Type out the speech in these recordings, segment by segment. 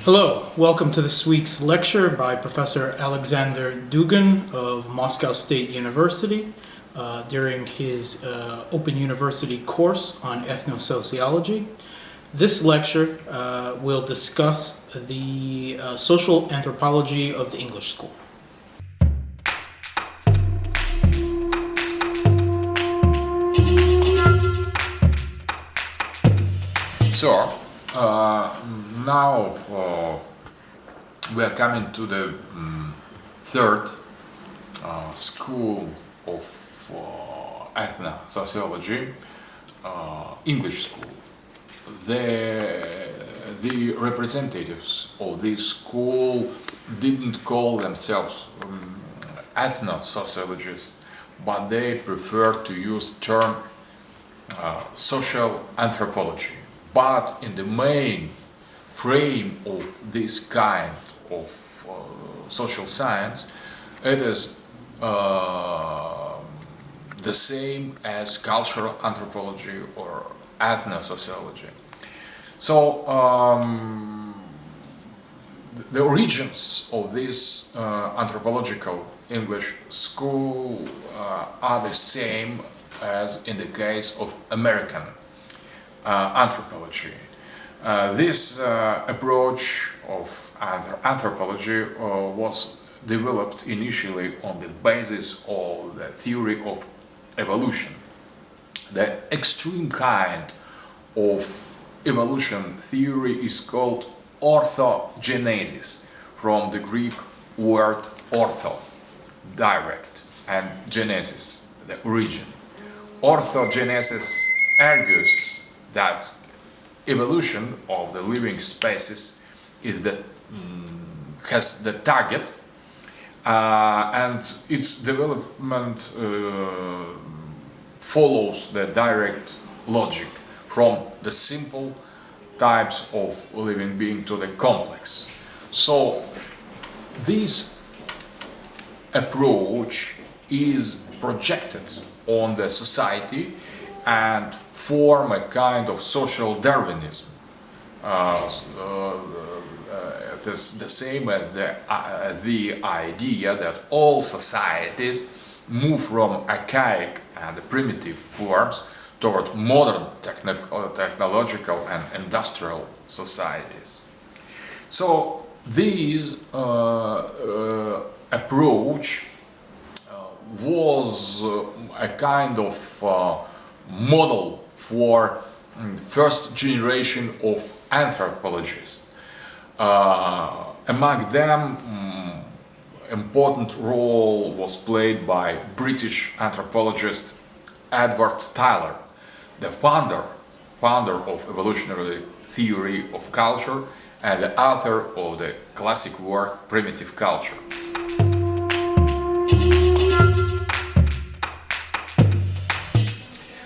Hello, welcome to this week's lecture by Professor Alexander Dugan of Moscow State University during his Open University course on Ethnosociology. This lecture will discuss the social anthropology of the English school. So, now we are coming to the third school of ethnosociology, English school. The representatives of this school didn't call themselves ethnosociologists, but they preferred to use the term social anthropology. But in the main frame of this kind of social science, it is the same as cultural anthropology or ethnosociology. So the origins of this anthropological English school are the same as in the case of American anthropology. This approach of anthropology was developed initially on the basis of the theory of evolution. The extreme kind of evolution theory is called orthogenesis, from the Greek word ortho, direct, and genesis, the origin. Orthogenesis argues that evolution of the living species has the target, and its development follows the direct logic from the simple types of living being to the complex. So this approach is projected on the society and form a kind of social Darwinism. It is the same as the idea that all societies move from archaic and primitive forms toward modern technological and industrial societies. So this approach was a kind of model for first generation of anthropologists. Among them, important role was played by British anthropologist Edward Tyler, the founder of evolutionary theory of culture and the author of the classic work Primitive Culture.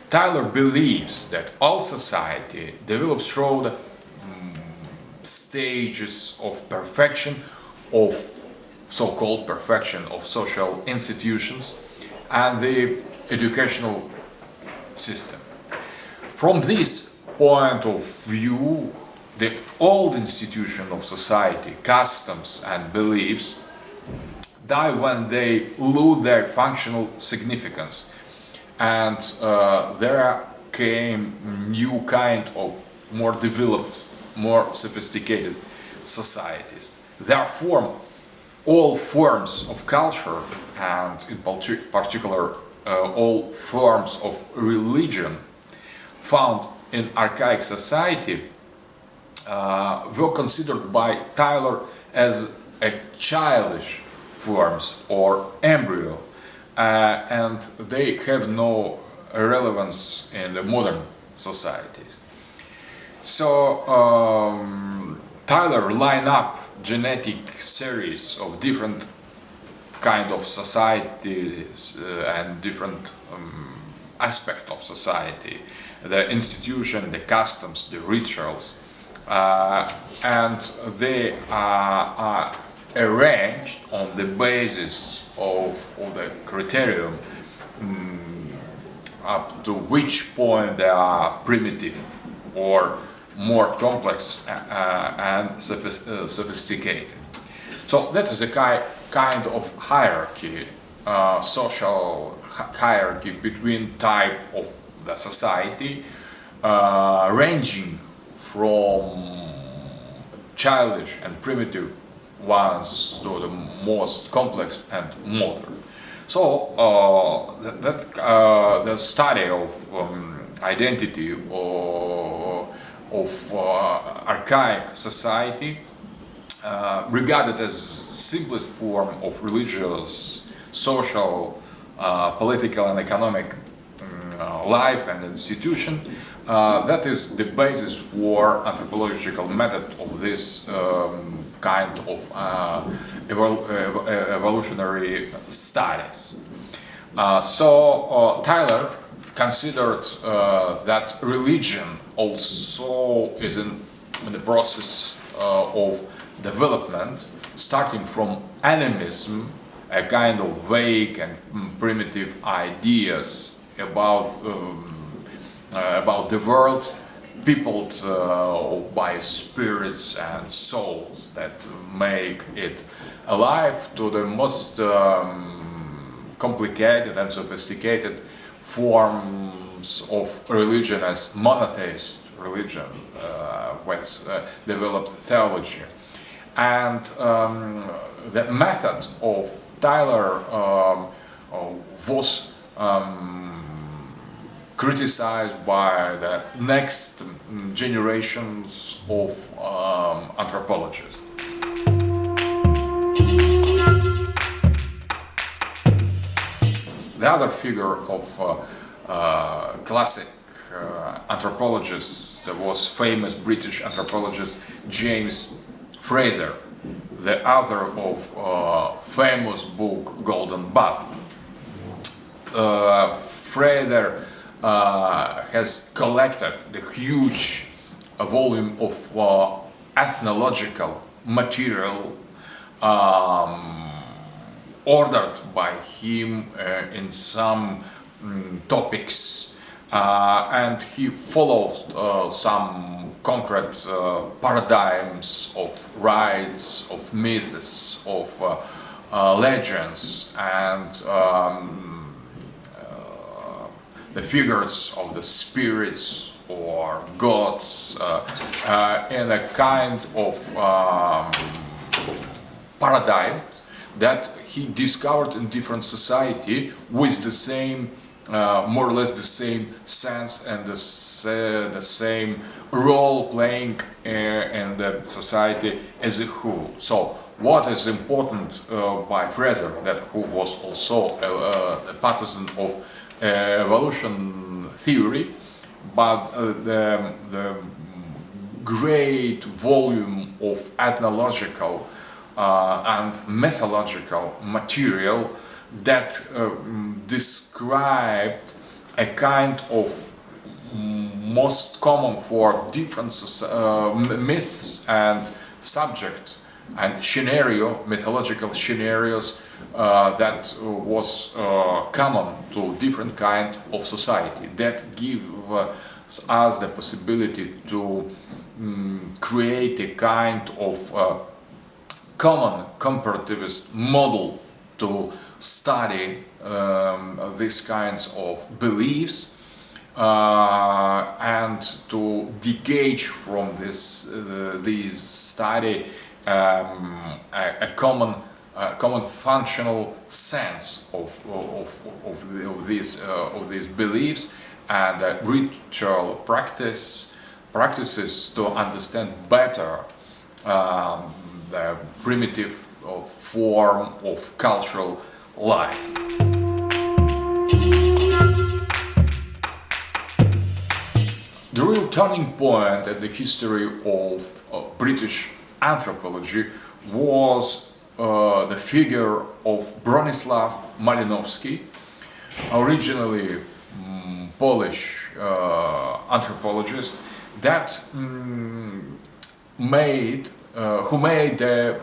Tyler believes that all society develops through the stages of perfection, of so-called perfection of social institutions and the educational system. From this point of view, the old institution of society, customs and beliefs, die when they lose their functional significance. And there came new kind of more developed, more sophisticated societies. Therefore, all forms of culture, and in particular all forms of religion found in archaic society were considered by Tyler as a childish forms or embryo. And they have no relevance in the modern societies. So Tyler lined up genetic series of different kind of societies and different aspects of society, the institution, the customs, the rituals, and they are arranged on the basis of the criterion up to which point they are primitive or more complex and sophisticated. So that is a kind of hierarchy, social hierarchy between type of the society, ranging from childish and primitive ones to the most complex and modern. So the study of identity of archaic society, regarded as simplest form of religious, social, political and economic life and institution, that is the basis for anthropological method of this kind of evolutionary studies. So Tyler considered that religion also is in the process of development, starting from animism, a kind of vague and primitive ideas about the world, peopled by spirits and souls that make it alive, to the most complicated and sophisticated forms of religion as monotheist religion with developed theology. And the method of Tyler was criticized by the next generations of anthropologists. The other figure of classic anthropologist was famous British anthropologist James Frazer, the author of famous book Golden Buff. Frazer has collected the huge volume of ethnological material ordered by him in some topics, and he followed some concrete paradigms of rites, of myths, of legends, and the figures of the spirits or gods in a kind of paradigms that he discovered in different society with the same, more or less the same sense and the same role playing in the society as a whole. So what is important by Frazer, that who was also a partisan of evolution theory, but the great volume of ethnological and mythological material that described a kind of most common for different myths and subject and scenario, mythological scenarios that was common to different kind of society, that give us the possibility to create a kind of common comparativist model to study these kinds of beliefs and to engage from this study a common functional sense of these beliefs and ritual practices to understand better the primitive form of cultural life. The real turning point in the history of British anthropology was the figure of Bronislaw Malinowski, originally Polish anthropologist that who made a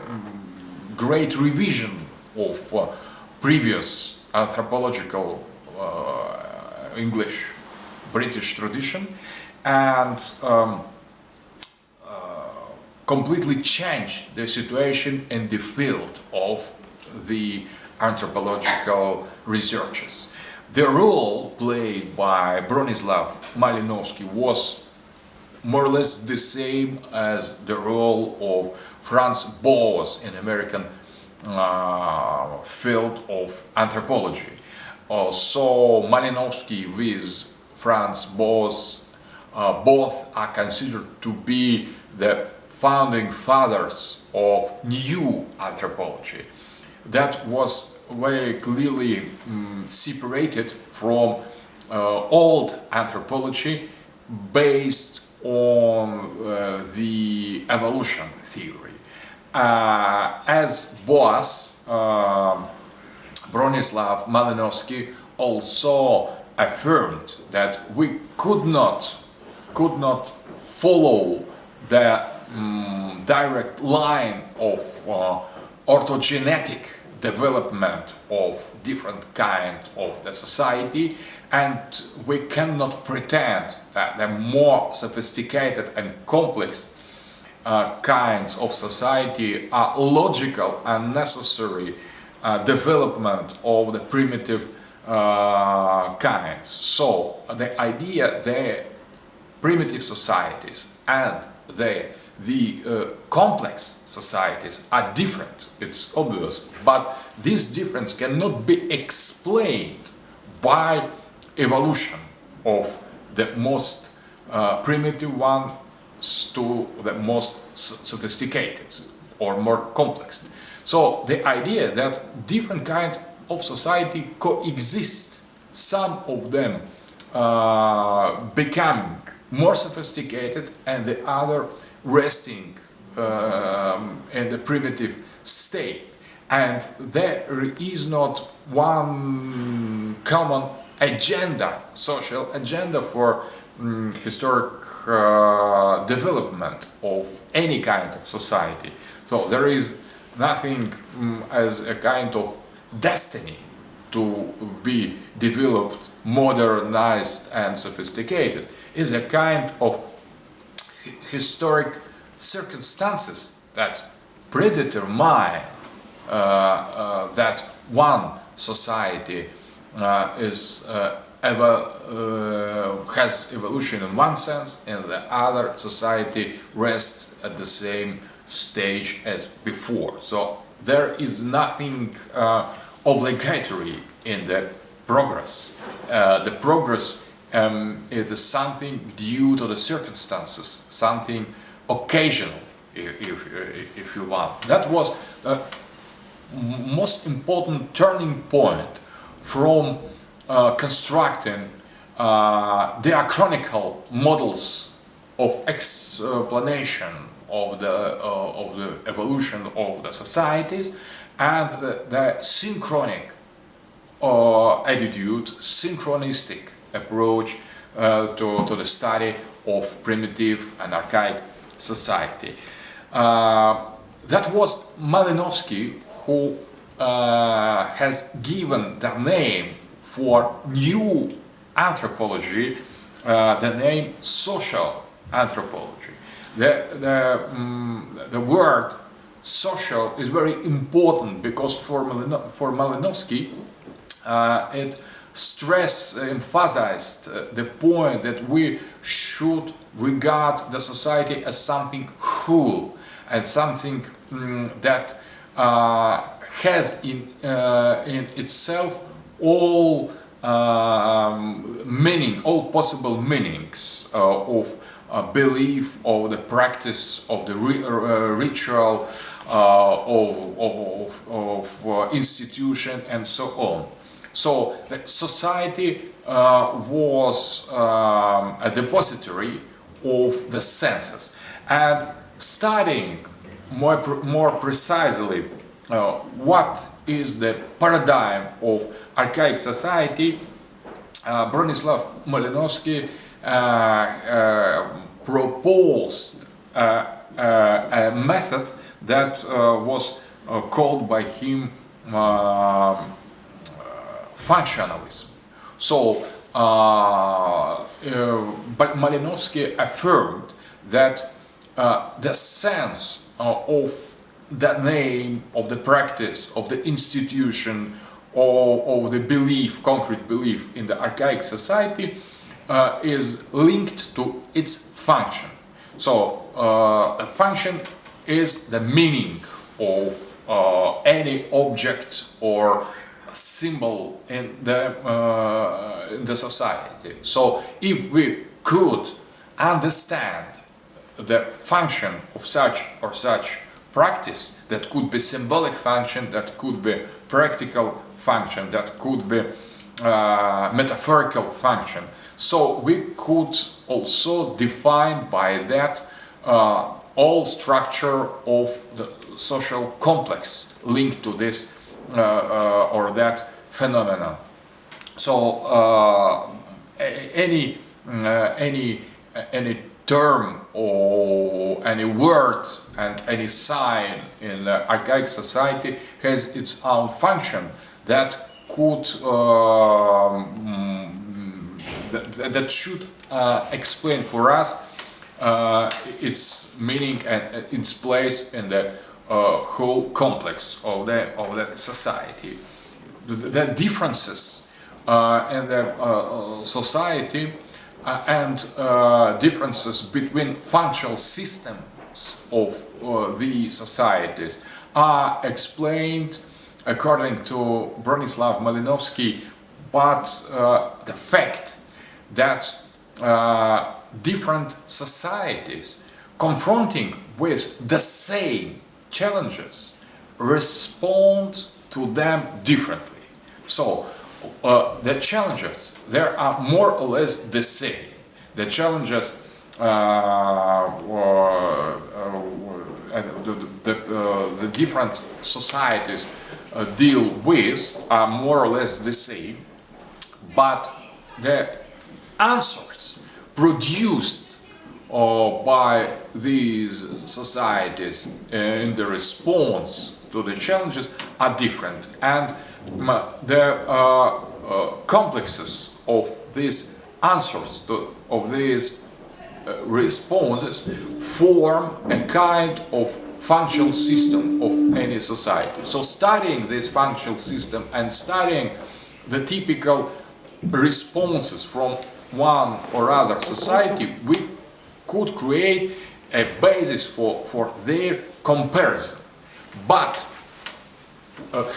great revision of previous anthropological English British tradition, and completely changed the situation in the field of the anthropological researches. The role played by Bronislaw Malinowski was more or less the same as the role of Franz Boas in American field of anthropology. So Malinowski with Franz Boas both are considered to be the founding fathers of new anthropology that was very clearly separated from old anthropology based on the evolution theory. As Boas, Bronislaw Malinowski also affirmed that we could not follow the direct line of orthogenetic development of different kind of the society, and we cannot pretend that the more sophisticated and complex kinds of society are logical and necessary development of the primitive kinds. So the idea that primitive societies and the complex societies are different, it's obvious, but this difference cannot be explained by evolution of the most primitive one to the most sophisticated or more complex. So the idea that different kinds of society coexist, some of them becoming more sophisticated and the other resting in the primitive state, and there is not one common agenda, social agenda for historic development of any kind of society. So there is nothing as a kind of destiny to be developed, modernized and sophisticated. Is a kind of historic circumstances that predetermine that one society has evolution in one sense, and the other society rests at the same stage as before. So there is nothing obligatory in the progress. The progress it is something due to the circumstances, something occasional, if you want. That was the most important turning point from constructing diachronical models of explanation of the evolution of the societies and the synchronic attitude, synchronistic approach to the study of primitive and archaic society. That was Malinowski who has given the name for new anthropology, the name social anthropology. The word social is very important because for Malinowski it emphasized the point that we should regard the society as something whole and something that has in itself all all possible meanings of belief, of the practice, of the ritual, of institution, and so on. So the society was a depository of the senses, and studying more precisely what is the paradigm of archaic society, Bronislaw Malinowski proposed a method that was called by him functionalism. So, but Malinowski affirmed that the sense of the name, of the practice, of the institution, or the belief, concrete belief in the archaic society is linked to its function. So a function is the meaning of any object or symbol in the society. So if we could understand the function of such or such practice, that could be symbolic function, that could be practical function, that could be metaphorical function. So we could also define by that all structure of the social complex linked to this or that phenomenon. So any term or any word and any sign in the archaic society has its own function that could that should explain for us its meaning and its place in the whole complex of the society. The differences in the society and differences between functional systems of these societies are explained according to Bronislaw Malinowski, but the fact that different societies confronting with the same challenges respond to them differently. So the challenges, there are more or less the same. The challenges the different societies deal with are more or less the same, but the answers produced by these societies in the response to the challenges are different, and the complexes of these answers of these responses form a kind of functional system of any society. So studying this functional system and studying the typical responses from one or other society, we could create a basis for their comparison. But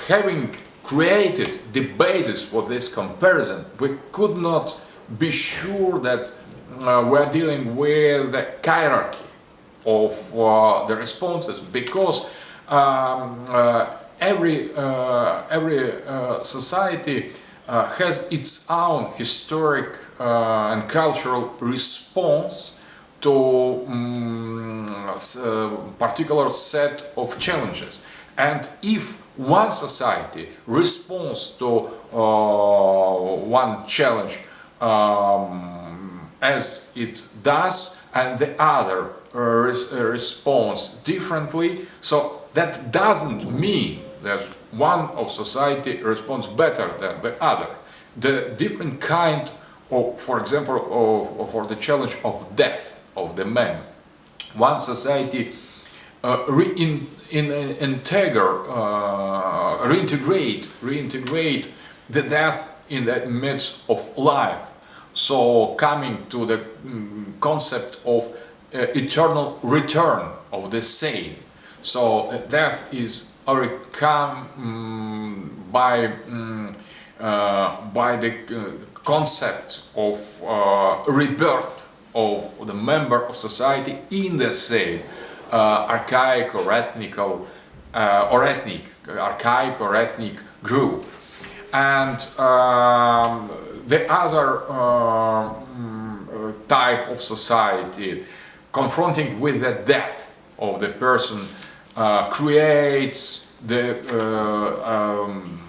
having created the basis for this comparison, we could not be sure that we're dealing with the hierarchy of the responses, because every society has its own historic and cultural response to a particular set of challenges. And if one society responds to one challenge as it does, and the other responds differently, so that doesn't mean that one of society responds better than the other. The different kind of, for example, for the challenge of death of the man, one society reintegrate the death in the midst of life. So coming to the concept of eternal return of the same. So death is overcome by the concept of rebirth of the member of society in the same archaic or ethnic group. And the other type of society confronting with the death of the person creates the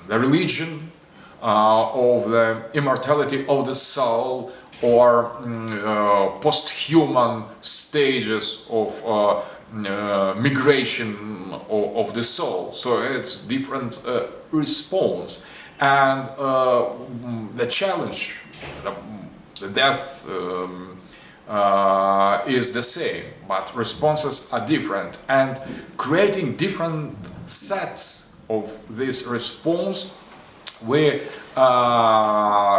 religion of the immortality of the soul, or post-human stages of migration of the soul. So it's different response, and the challenge, the death is the same, but responses are different, and creating different sets of this response, we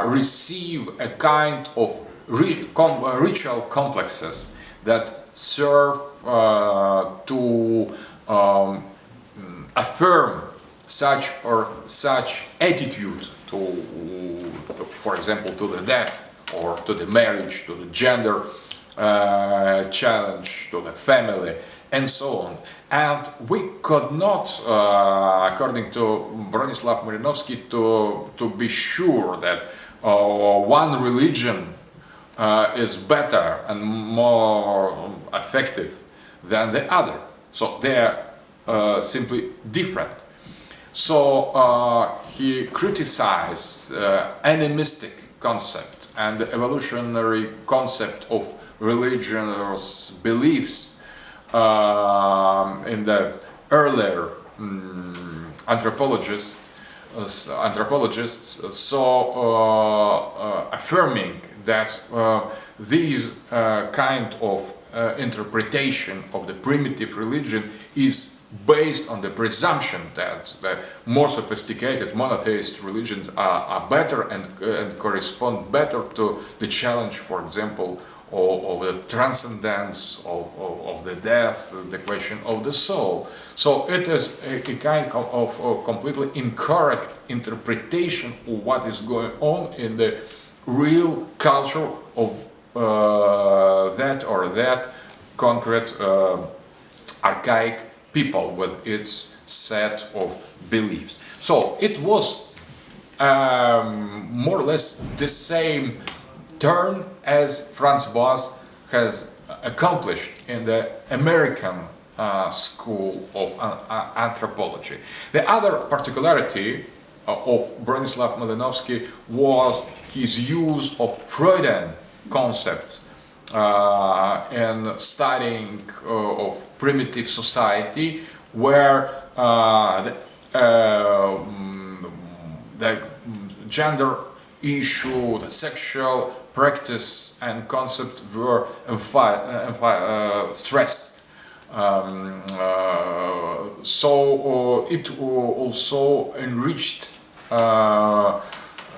receive a kind of ritual complexes that serve to affirm such attitude to, for example, to the death, or to the marriage, to the gender challenge, to the family, and so on. And we could not, according to Bronislaw Malinowski, to be sure that one religion is better and more effective than the other. So they are simply different. So he criticized animistic concept and the evolutionary concept of religious beliefs in the earlier anthropologists, so affirming that these kind of interpretation of the primitive religion is based on the presumption that the more sophisticated monotheist religions are better and correspond better to the challenge, for example, of the transcendence, of the death, the question of the soul. So it is a kind of completely incorrect interpretation of what is going on in the real culture of that or that concrete archaic people with its set of beliefs. So it was more or less the same turn as Franz Boas has accomplished in the American school of anthropology. The other particularity of Bronislaw Malinowski was his use of Freudian concept in studying of primitive society, where the gender issue, the sexual practice and concept were stressed. So it also enriched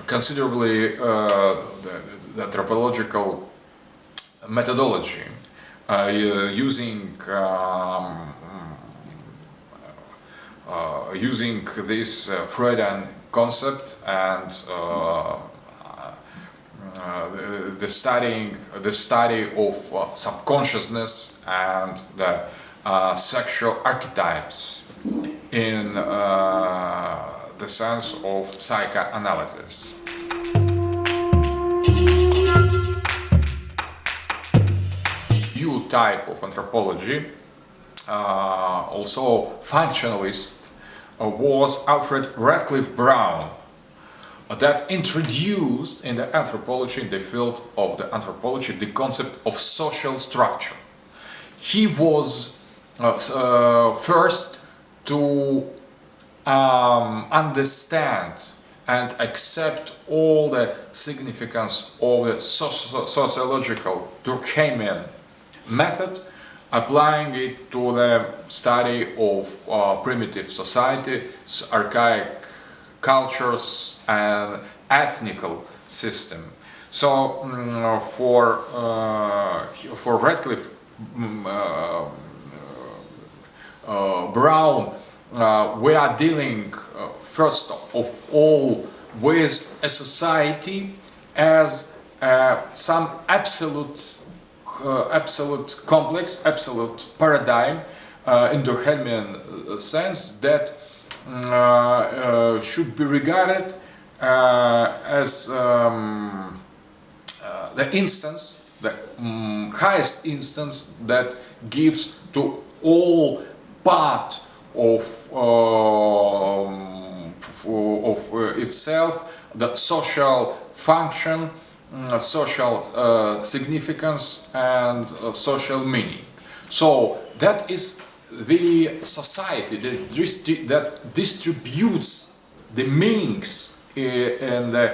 considerably the anthropological methodology, using this Freudian concept and the study of subconsciousness and the sexual archetypes in the sense of psychoanalysis. New type of anthropology, also functionalist, was Alfred Radcliffe-Brown, that introduced in the anthropology, in the field of the anthropology, the concept of social structure. He was first to understand and accept all the significance of the sociological Durkheimian method, applying it to the study of primitive society, archaic cultures and ethnical system. So for Radcliffe Brown, we are dealing first of all with a society as some absolute complex, absolute paradigm in Durkheimian sense that should be regarded as the instance, the highest instance that gives to all part of itself the social function, social significance and social meaning. So that is the society that distributes the meanings in the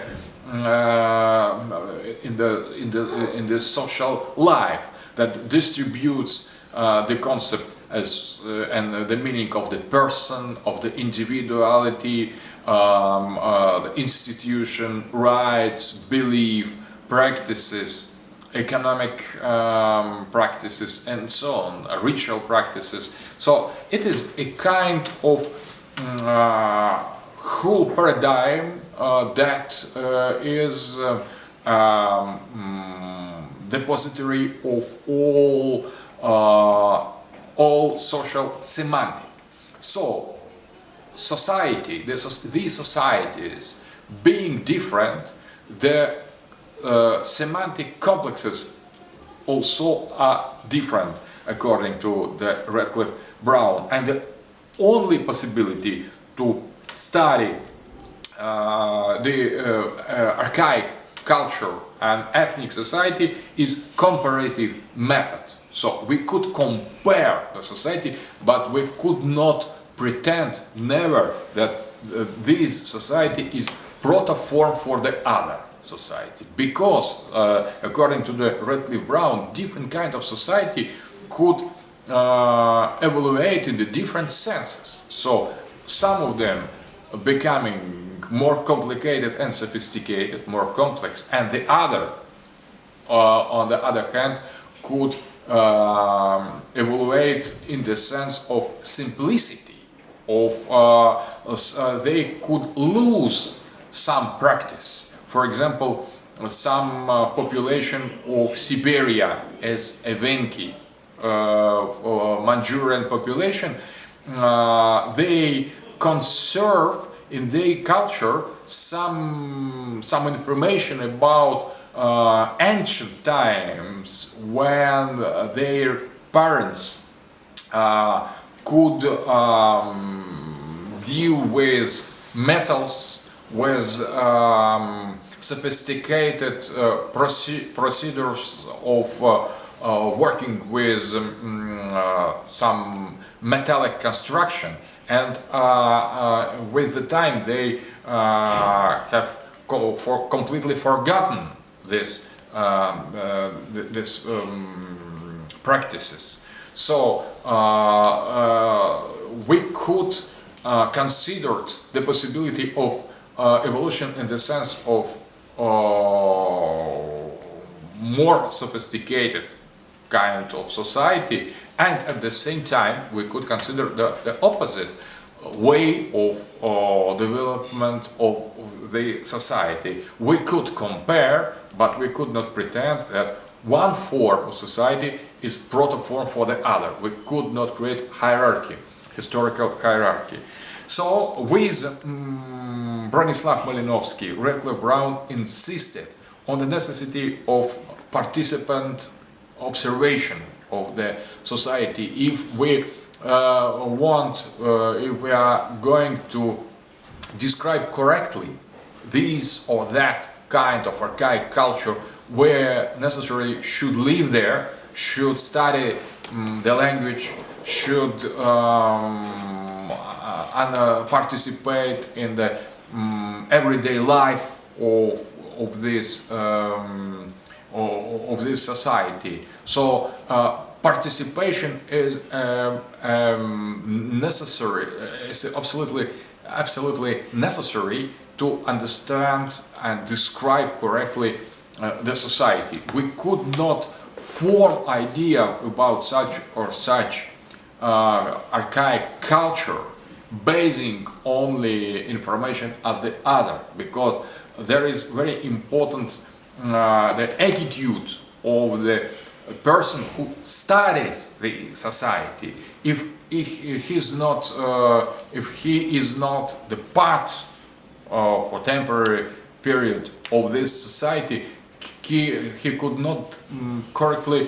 social life, that distributes the concept as and the meaning of the person, of the individuality, the institution, rights, belief, practices, economic practices, and so on, ritual practices. So it is a kind of whole paradigm that is depository of all social semantic. So society, these societies being different, the semantic complexes also are different according to the Radcliffe-Brown, and the only possibility to study the archaic culture and ethnic society is comparative method. So we could compare the society, but we could not pretend never that this society is protoform for the other society, because according to the Radcliffe-Brown, different kind of society could evaluate in the different senses. So some of them becoming more complicated and sophisticated, more complex, and the other, on the other hand, could evaluate in the sense of simplicity, of they could lose some practice. For example, some population of Siberia as Evenki, Manchurian population, they conserve in their culture some information about ancient times when their parents could deal with metals, with sophisticated procedures of working with some metallic construction, and with the time they have completely forgotten this practices. So we could consider the possibility of evolution in the sense of more sophisticated kind of society, and at the same time we could consider the opposite way of development of the society. We could compare, but we could not pretend that one form of society is protoform for the other. We could not create hierarchy, historical hierarchy. So with Bronislaw Malinowski, Radcliffe-Brown insisted on the necessity of participant observation of the society. If we if we are going to describe correctly this or that kind of archaic culture, where necessarily should live there, should study the language, should participate in the everyday life of this society. So participation is necessary, is absolutely necessary to understand and describe correctly the society. We could not form idea about such or such archaic culture basing only information at the other, because there is very important the attitude of the person who studies the society. If he is not the part for temporary period of this society, he could not correctly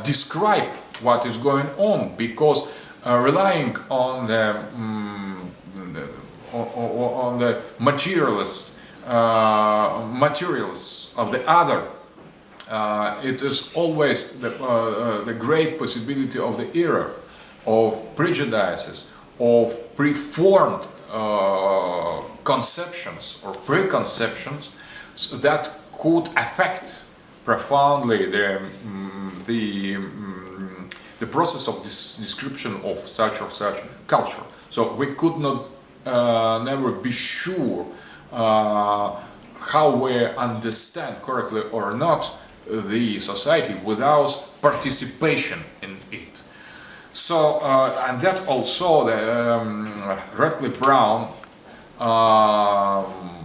describe what is going on, because relying on the materials of the other, it is always the great possibility of the error, of prejudices, of preformed conceptions or preconceptions that could affect profoundly the process of this description of such or such culture. So we could not never be sure how we understand correctly or not the society without participation in it. So, and that also Radcliffe-Brown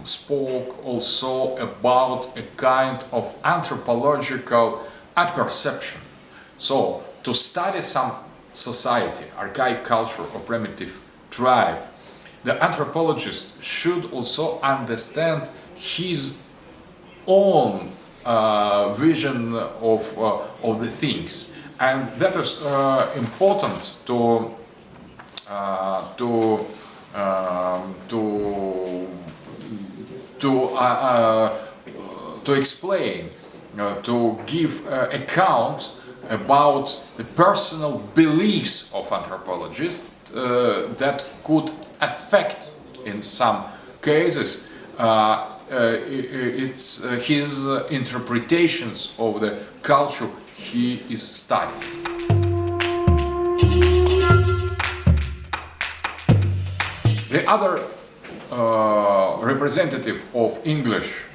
spoke also about a kind of anthropological apperception. So, to study some society, archaic culture or primitive tribe, the anthropologist should also understand his own vision of the things, and that is important to explain, to give account about the personal beliefs of anthropologists that could affect, in some cases, it's his interpretations of the culture he is studying. The other representative of English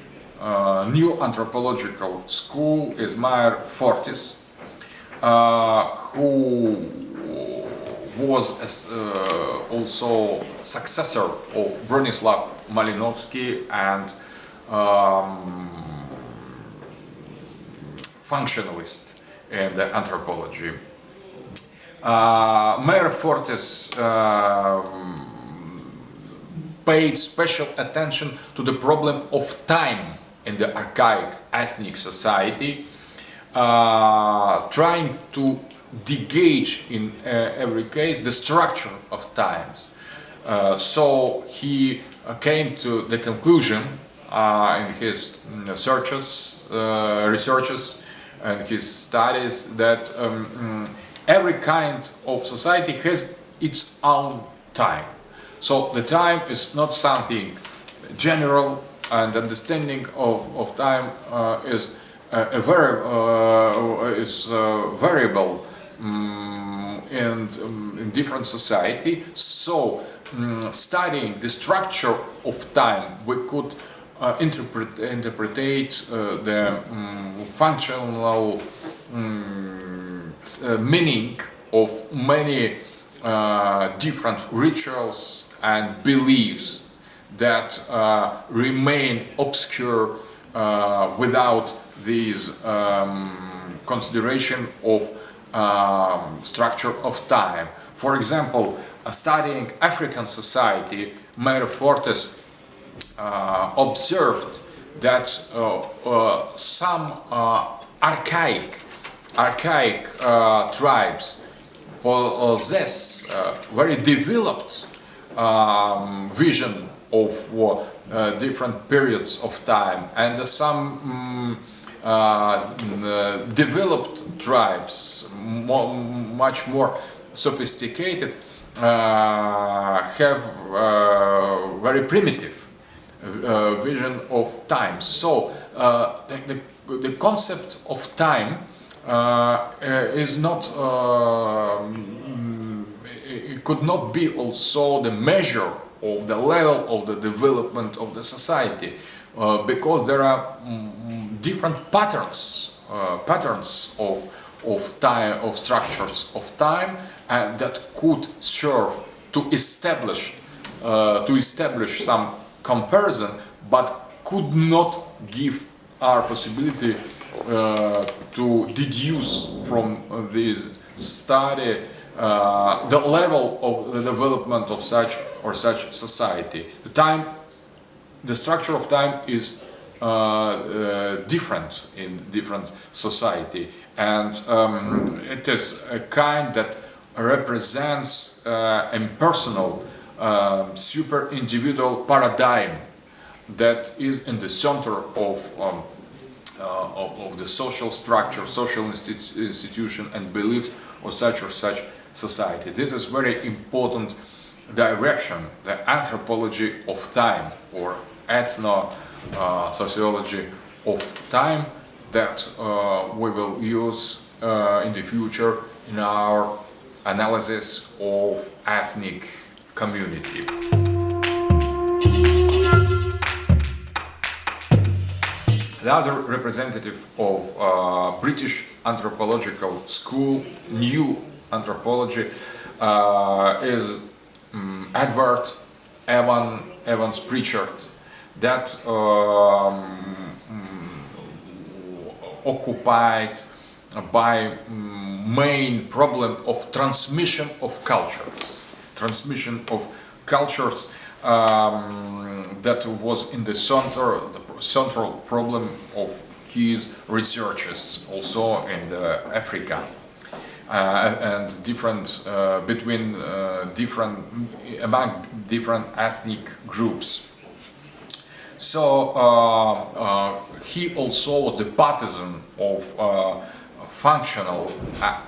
new anthropological school is Meyer Fortis, who was also successor of Bronislaw Malinowski and functionalist in the anthropology. Meyer Fortis paid special attention to the problem of time in the archaic ethnic society, trying to gauge in every case the structure of times. So he came to the conclusion in his researches and his studies that every kind of society has its own time. So the time is not something general, and understanding of time is variable in different society. So studying the structure of time, we could interpret the functional meaning of many different rituals and beliefs that remain obscure without this consideration of structure of time. For example, studying African society, Meyer Fortis observed that some archaic tribes possess very developed vision of different periods of time, and some developed tribes, much more sophisticated, have very primitive vision of time. So the concept of time is not it could not be also the measure of the level of the development of the society, because there are different patterns of time, of structures of time, and that could serve to establish some comparison, but could not give our possibility to deduce from this study the level of the development of such or such society. The structure of time is different in different society, and it is a kind that represents impersonal, super individual paradigm that is in the center of the social structure, social institution and belief of such or such society. This is very important direction, the anthropology of time, or ethnosociology of time, that we will use in the future in our analysis of ethnic community. The other representative of British anthropological school, new anthropology, is Edward Evans-Pritchard, that occupied by main problem of transmission of cultures. That was in the central problem of his researches, also in Africa, and among different ethnic groups. So he also was the partisan of functional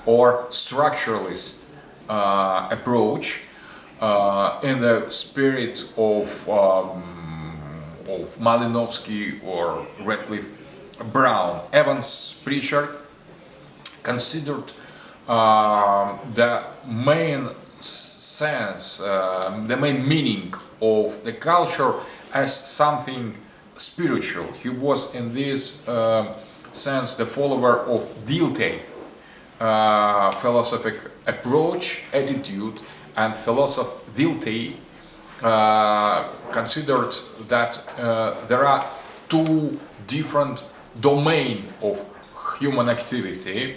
or structuralist approach in the spirit of Malinowski or Radcliffe-Brown. Evans-Pritchard considered the main sense, the main meaning of the culture as something spiritual. He was in this sense the follower of Dilthey philosophic approach, attitude, and philosopher Dilthey considered that there are two different domains of human activity,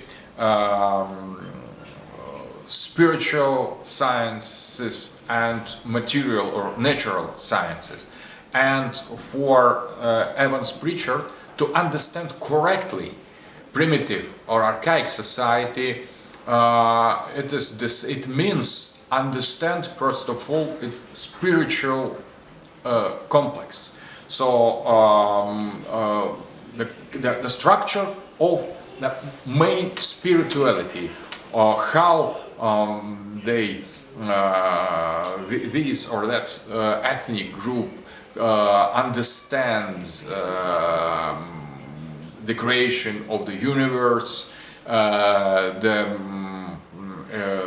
spiritual sciences and material or natural sciences. And for Evans-Pritchard, to understand correctly primitive or archaic society, it means understand first of all its spiritual complex. So the structure of the main spirituality, or how these or that ethnic group understands the creation of the universe,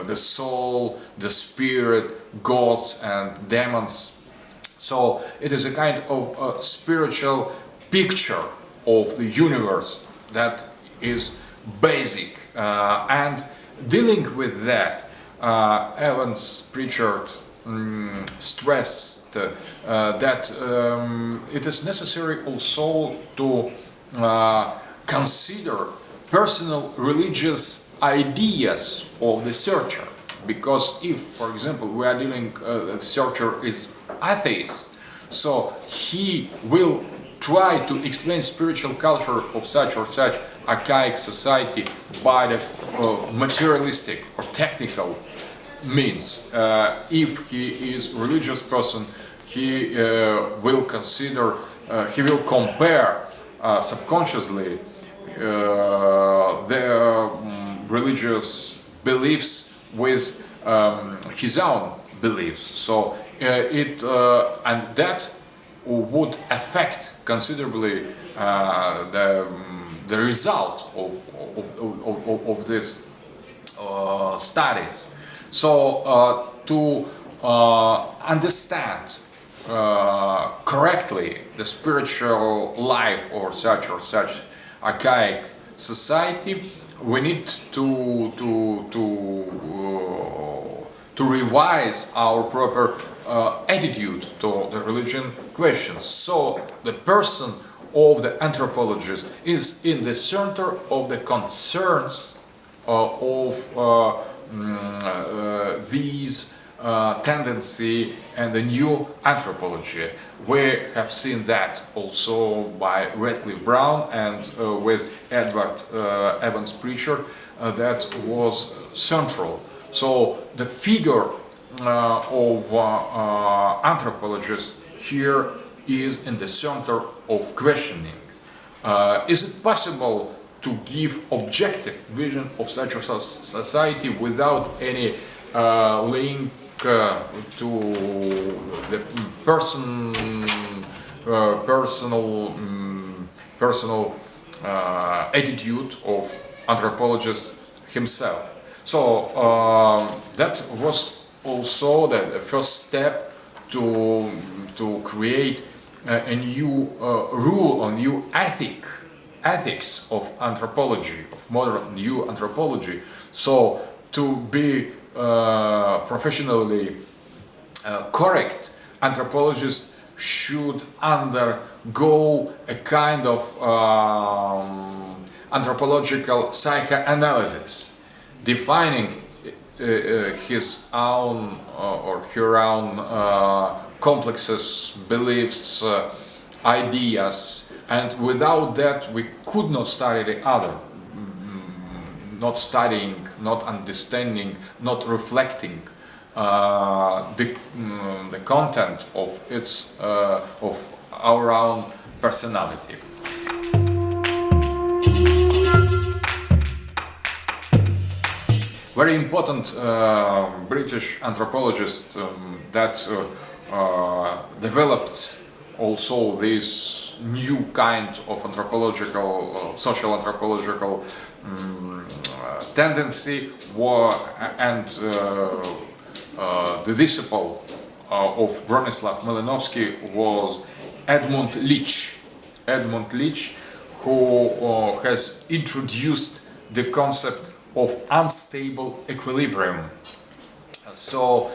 the soul, the spirit, gods and demons. So it is a kind of spiritual picture of the universe that is basic, and dealing with that, Evans-Pritchard stressed that it is necessary also to consider personal religious ideas of the searcher, because if, for example, we are dealing, the searcher is atheist, so he will try to explain spiritual culture of such or such archaic society by the materialistic or technical means. If he is a religious person, he will consider, he will compare subconsciously the religious beliefs with his own beliefs. So and that would affect considerably the result of these studies. So to understand correctly the spiritual life or such archaic society, we need to revise our proper attitude to the religion questions. So the person of the anthropologist is in the center of the concerns of these tendency and the new anthropology. We have seen that also by Radcliffe-Brown and with Edward Evans-Pritchard, that was central. So the figure of anthropologist here is in the center of questioning. Is it possible to give objective vision of such a society without any link to the personal attitude of anthropologist himself. So that was also the first step to create a new rule, a new ethics of anthropology, of modern new anthropology. So to be professionally correct, anthropologists should undergo a kind of anthropological psychoanalysis, defining his own or her own complexes, beliefs, ideas, and without that we could not study the other. Not studying, not understanding, not reflecting the content of its of our own personality. Very important British anthropologist that developed also this new kind of anthropological, social anthropological tendency and the disciple of Bronislaw Malinowski was Edmund Leach. Edmund Leach, who has introduced the concept of unstable equilibrium. So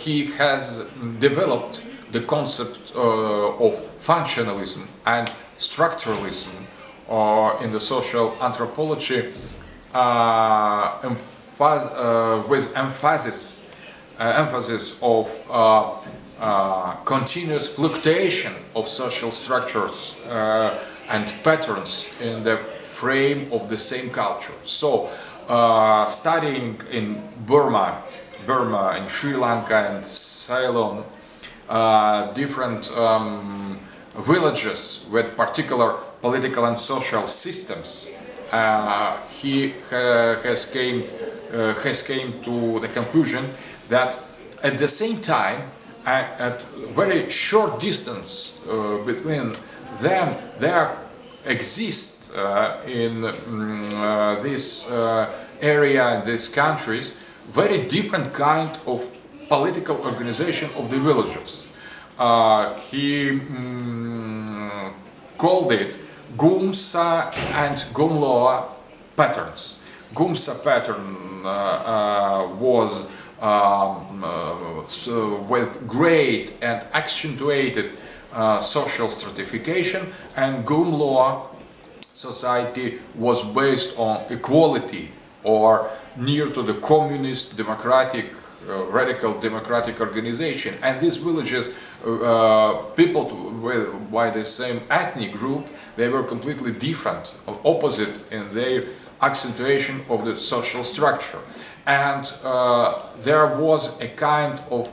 he has developed the concept of functionalism and structuralism in the social anthropology with emphasis of continuous fluctuation of social structures and patterns in the frame of the same culture. So studying in Burma, in Sri Lanka and Ceylon, different villages with particular political and social systems, he has came to the conclusion that at the same time, at very short distance between them, there exists in this area, in these countries, very different kind of political organization of the villages. He called it Gumsa and Gumloa patterns. Gumsa pattern was with great and accentuated social stratification, and Gumloa society was based on equality or near to the communist, democratic, radical democratic organization. And these villages, people by the same ethnic group, they were completely different, opposite in their accentuation of the social structure. And there was a kind of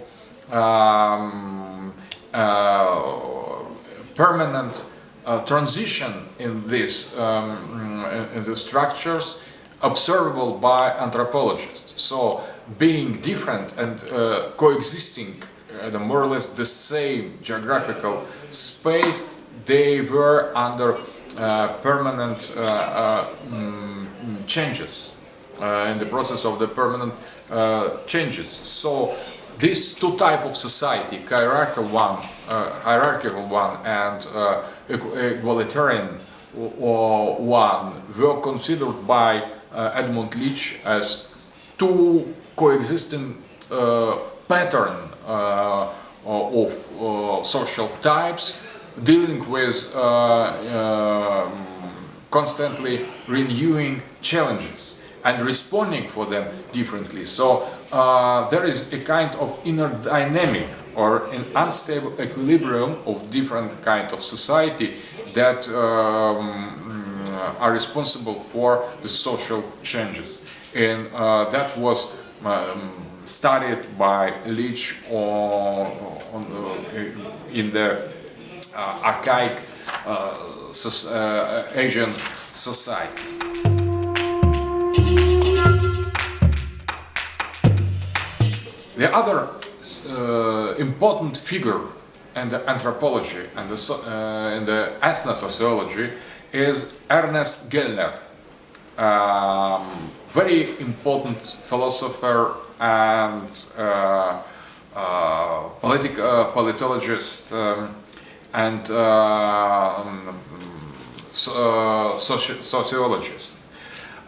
permanent transition in this in the structures observable by anthropologists. So being different and coexisting in more or less the same geographical space, they were under permanent changes, in the process of the permanent changes. So these two types of society, hierarchical one and egalitarian one, were considered by Edmund Leach as two coexistent pattern of social types dealing with constantly renewing challenges and responding for them differently. So there is a kind of inner dynamic or an unstable equilibrium of different kind of society that are responsible for the social changes. And that was studied by Leach in the archaic Asian society. The other important figure in the anthropology and in the ethnosociology is Ernest Gellner, very important philosopher and politologist and sociologist.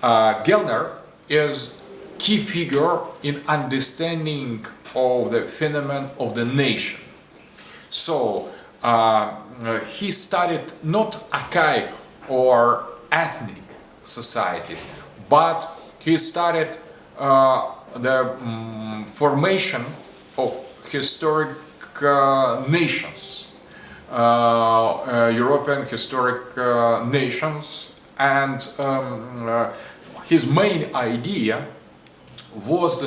Gellner is key figure in understanding of the phenomenon of the nation. So he studied not archaic or ethnic societies, but he studied the formation of historic nations, European historic nations, and his main idea was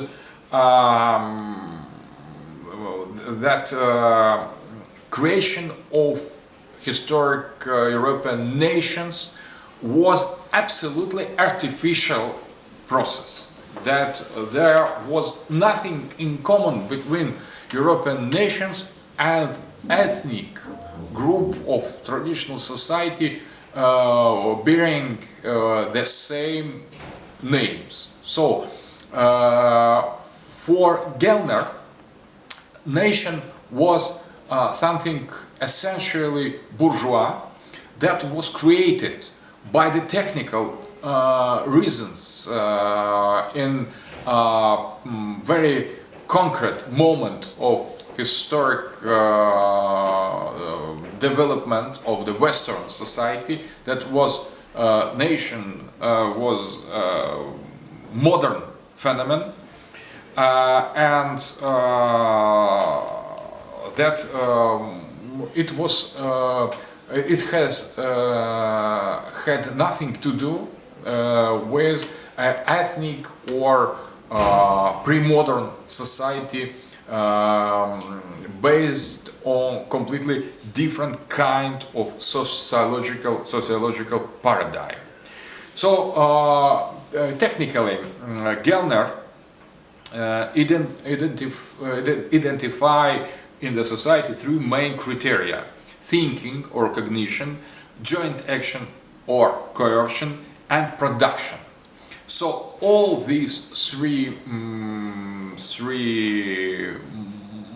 that creation of historic European nations was absolutely artificial process, that there was nothing in common between European nations and ethnic group of traditional society bearing the same names. So for Gellner, nation was something essentially bourgeois that was created by the technical reasons in very concrete moment of historic development of the Western society. That was nation was modern phenomenon, and that it was it has had nothing to do with ethnic or pre-modern society based on completely different kind of sociological paradigm. So technically, Gellner identify in the society three main criteria: thinking or cognition, joint action or coercion, and production. So all these three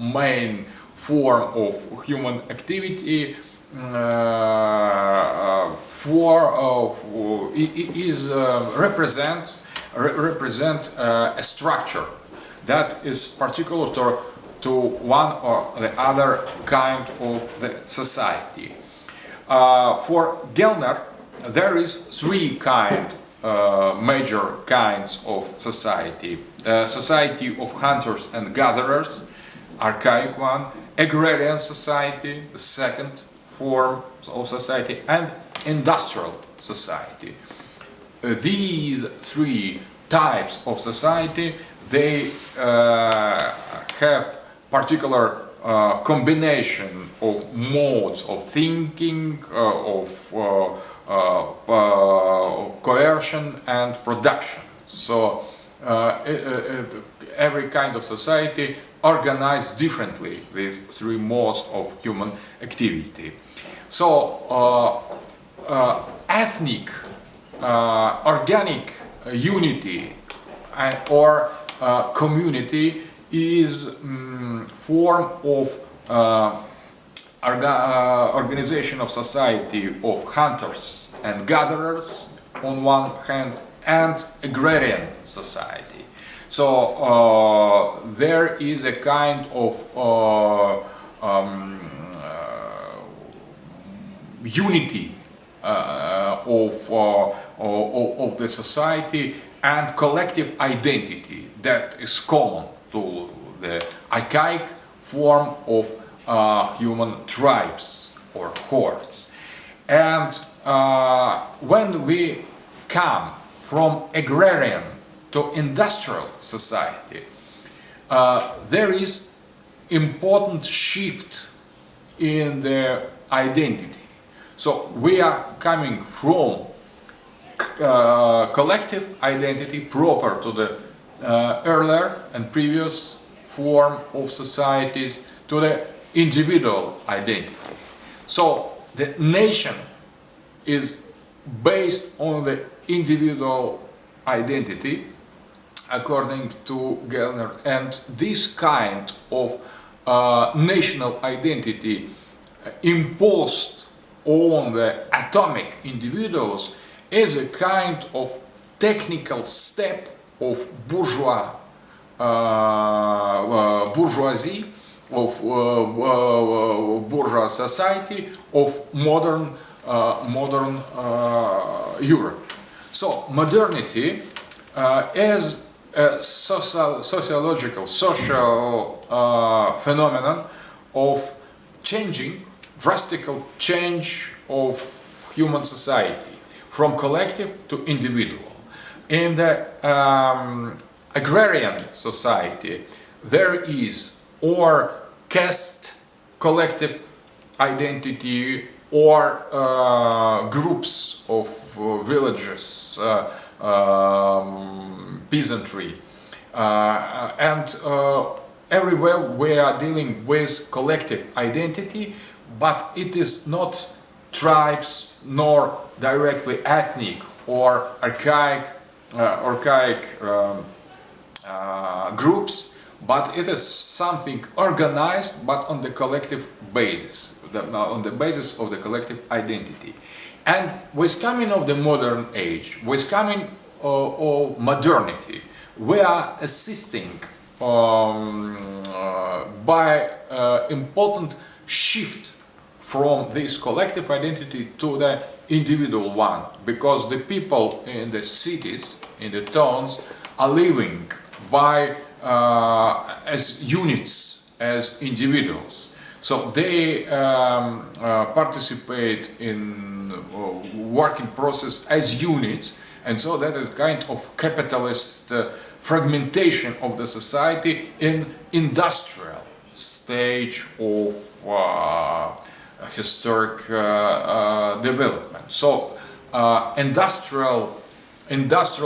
main form of human activity represent a structure that is particular to one or the other kind of the society. For Gellner, there is three major kinds of society. Society of hunters and gatherers, archaic one; agrarian society, the second form of society; and industrial society. These three types of society, they have particular combination of modes of thinking, of coercion and production. So every kind of society organized differently these three modes of human activity. So ethnic, organic unity or community is form of organization of society of hunters and gatherers on one hand, and agrarian society. So there is a kind of unity of the society and collective identity that is common to the archaic form of human tribes or hordes. And when we come from agrarian to industrial society, there is important shift in the identity. So we are coming from collective identity proper to the earlier and previous form of societies to the individual identity. So the nation is based on the individual identity, according to Gellner, and this kind of national identity imposed on the atomic individuals is a kind of technical step of bourgeoisie, of bourgeois society, of modern Europe. So modernity is a sociological, social phenomenon of drastic change of human society from collective to individual. In the agrarian society, there is or caste collective identity or groups of villages, peasantry, and everywhere we are dealing with collective identity, but it is not tribes nor directly ethnic or archaic groups, but it is something organized but on the collective basis, on the basis of the collective identity. And with coming of the modern age, with coming of modernity, we are assisting by important shift from this collective identity to the individual one, because the people in the cities, in the towns, are living by as units, as individuals. So they participate in working process as units, and so that is kind of capitalist fragmentation of the society in industrial stage of historic development. So industrial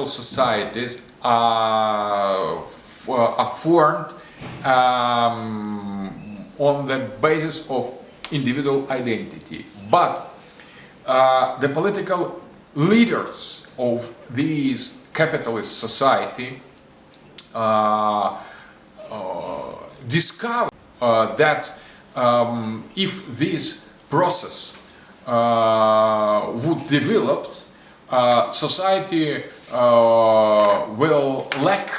societies are formed on the basis of individual identity, but the political leaders of these capitalist society discovered that if this process would develop, society will lack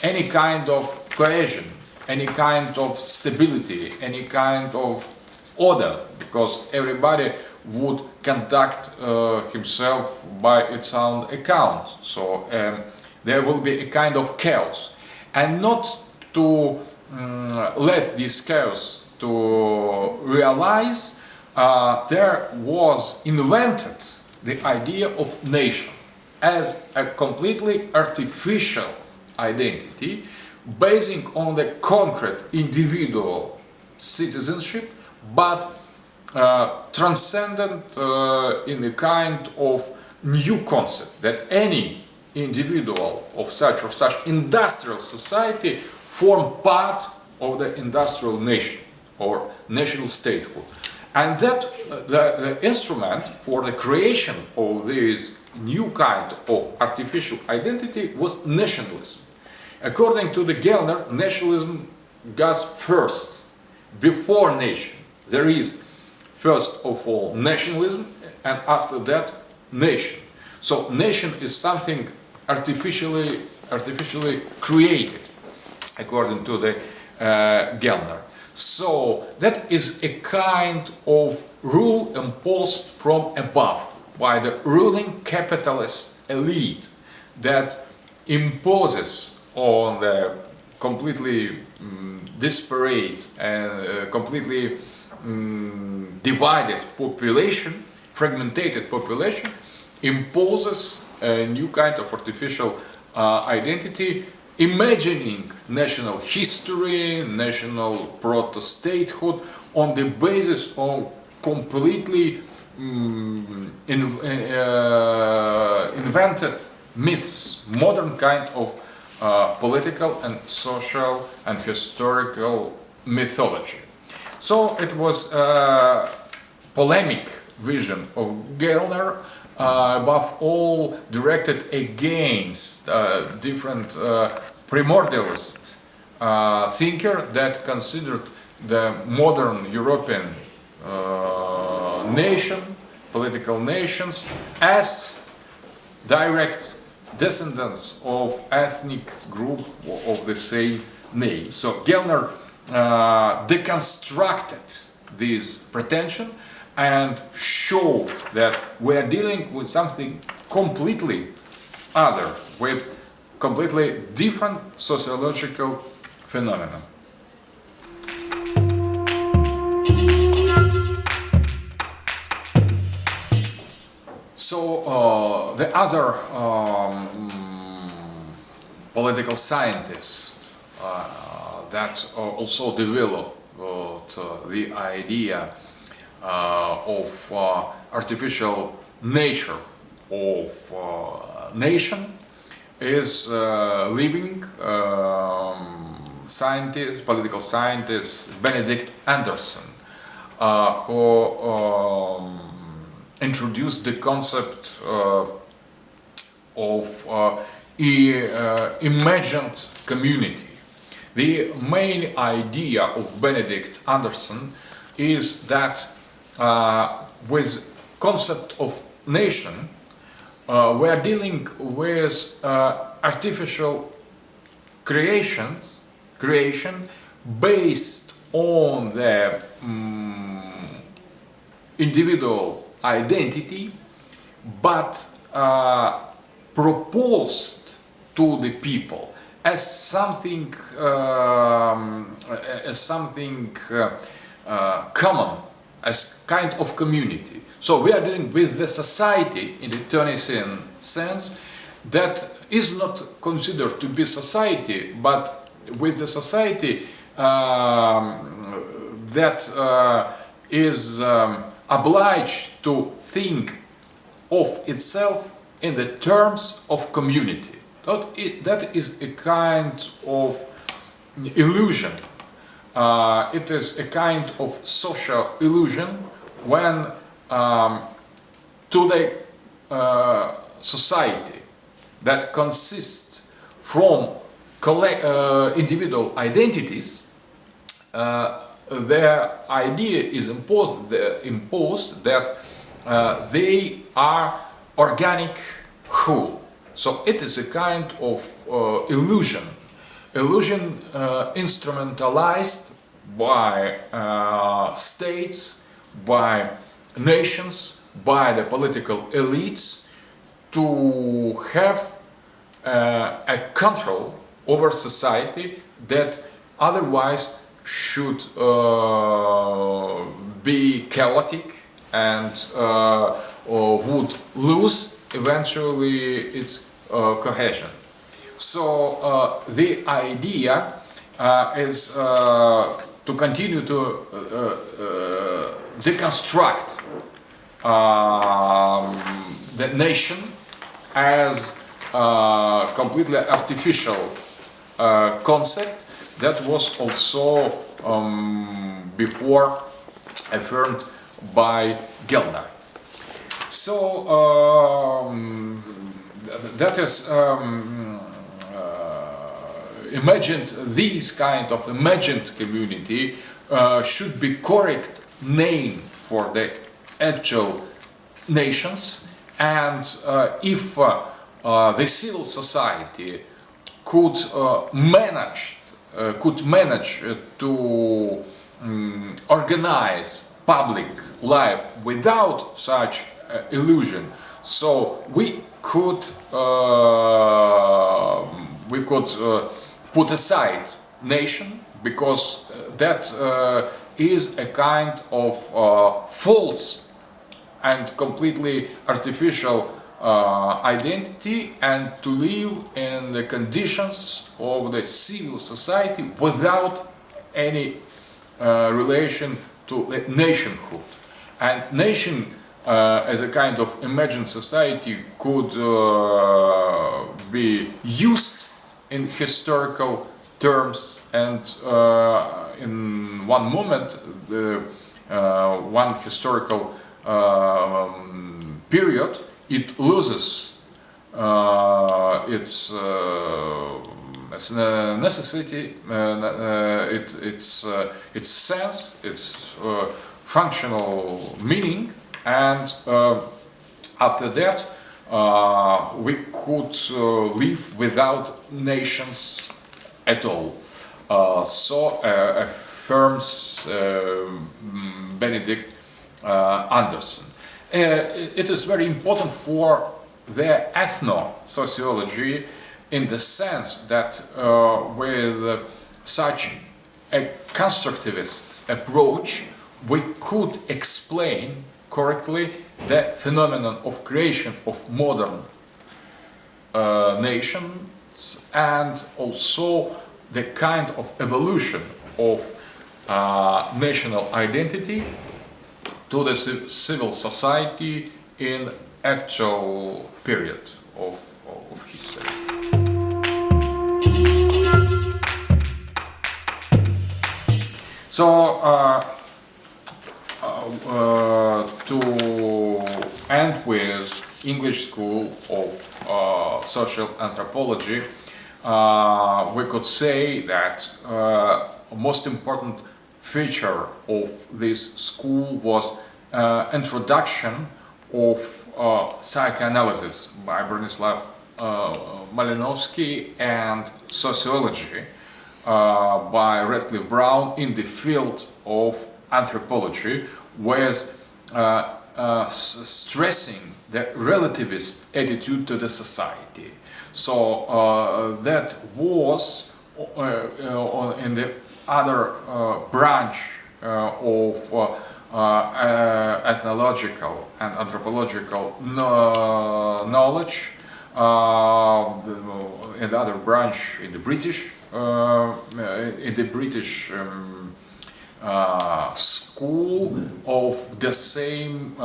any kind of cohesion, any kind of stability, any kind of order, because everybody would conduct himself by its own account. So there will be a kind of chaos, and not to let this chaos to realize, there was invented the idea of nation as a completely artificial identity, basing on the concrete individual citizenship, but transcendent in a kind of new concept that any individual of such or such industrial society form part of the industrial nation or national statehood. And that the instrument for the creation of this new kind of artificial identity was nationalism. According to the Gellner, nationalism goes first, before nation. There is first of all nationalism, and after that nation. So nation is something artificially created, according to the Gellner. So that is a kind of rule imposed from above by the ruling capitalist elite that imposes on the completely disparate and completely divided population, fragmented population, imposes a new kind of artificial identity, imagining national history, national proto-statehood on the basis of completely invented myths, modern kind of political and social and historical mythology. So it was a polemic vision of Gellner, above all directed against different primordialist thinker that considered the modern European political nations, as direct descendants of ethnic group of the same name. So Gellner deconstructed this pretension and showed that we are dealing with something completely other, with completely different sociological phenomena. So the other political scientists that also developed the idea of artificial nature of nation is living scientist, political scientist Benedict Anderson, who introduced the concept of imagined community. The main idea of Benedict Anderson is that with concept of nation we are dealing with artificial creation based on the individual identity, but proposed to the people as something common, as kind of community. So we are dealing with the society in the Turnesian sense that is not considered to be society, but with the society that is obliged to think of itself in the terms of community. That is a kind of illusion. It is a kind of social illusion when to the society that consists from individual identities, their idea is imposed that they are organic whole. So it is a kind of illusion instrumentalized by states, by nations, by the political elites to have a control over society that otherwise should be chaotic and would lose eventually its cohesion. So the idea is to continue to deconstruct the nation as a completely artificial concept that was also before affirmed by Gellner. So that is imagined, these kind of imagined community should be correct name for the actual nations, and if the civil society could manage to organize public life without such illusion, so we could put aside nation, because that is a kind of false and completely artificial identity, and to live in the conditions of the civil society without any relation to the nationhood. And nation as a kind of imagined society could be used in historical terms, and in one moment, one historical period, it loses its necessity, its sense, its functional meaning, and after that we could live without nations at all. So affirms Benedict Anderson. It is very important for the ethnosociology in the sense that with such a constructivist approach we could explain correctly the phenomenon of creation of modern nations, and also the kind of evolution of national identity to the civil society in actual period of history. So to end with English School of Social Anthropology, we could say that most important feature of this school was introduction of psychoanalysis by Bronislaw Malinowski and sociology by Radcliffe-Brown in the field of anthropology, with stressing the relativist attitude to the society. So that was in the other branch of ethnological and anthropological knowledge, in the other branch in the British school of the same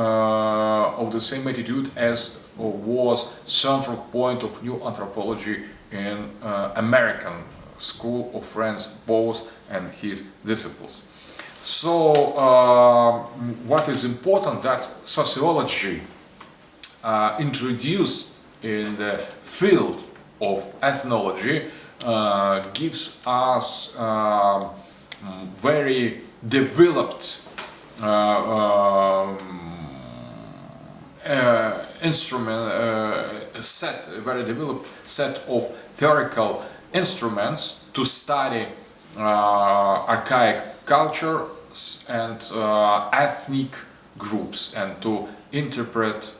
attitude as was central point of new anthropology in American school of Franz Boas and his disciples. So what is important that sociology introduced in the field of ethnology gives us very developed very developed set of theoretical instruments to study archaic cultures and ethnic groups, and to interpret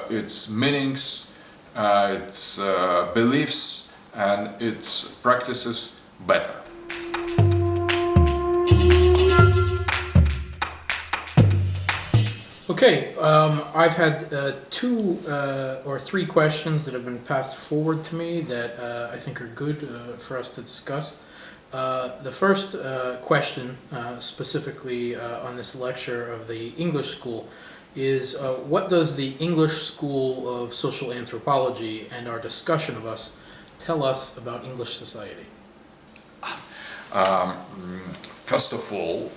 its meanings, its beliefs and its practices better. Okay, I've had two or three questions that have been passed forward to me that I think are good for us to discuss. The first question, specifically on this lecture of the English School, is what does the English School of Social Anthropology and our discussion of us tell us about English society? First of all,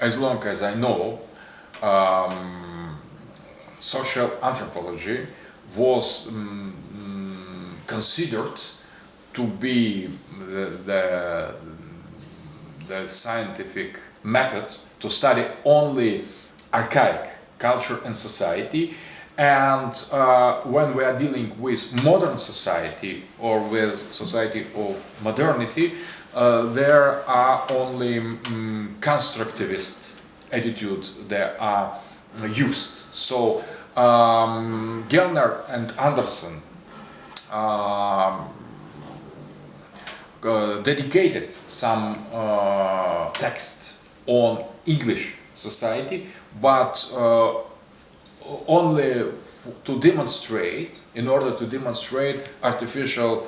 as long as I know, social anthropology was considered to be the scientific method to study only archaic culture and society, and when we are dealing with modern society or with society of modernity, there are only constructivist attitude that are used. So Gellner and Anderson dedicated some texts on English society, but only to demonstrate, in order to demonstrate artificial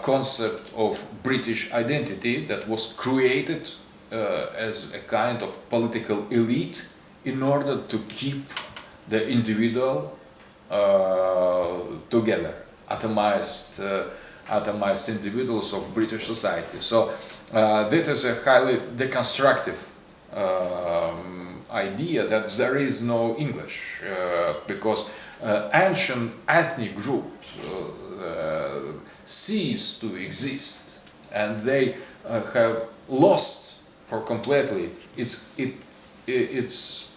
concept of British identity that was created as a kind of political elite in order to keep the individual together. atomized individuals of British society. So that is a highly deconstructive idea that there is no English, because ancient ethnic groups cease to exist, and they have lost for completely its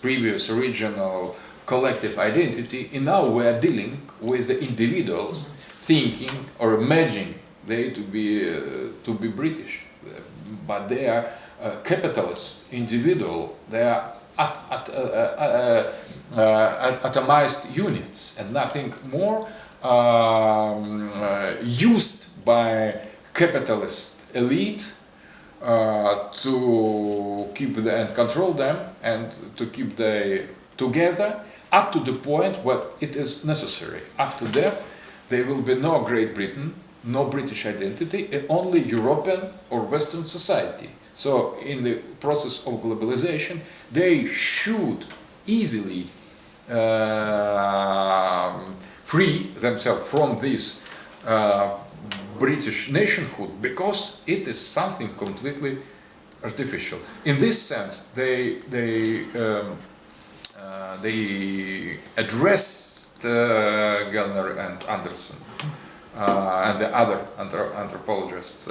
previous original collective identity, and now we are dealing with the individuals thinking or imagining they to be British, but they are capitalist individual. They are atomized units and nothing more, used by capitalist elite to keep and control them and to keep them together up to the point where it is necessary. After that, there will be no Great Britain, no British identity, and only European or Western society. So in the process of globalization, they should easily free themselves from this British nationhood, because it is something completely artificial. In this sense, they addressed Gellner and Anderson and the other anthropologists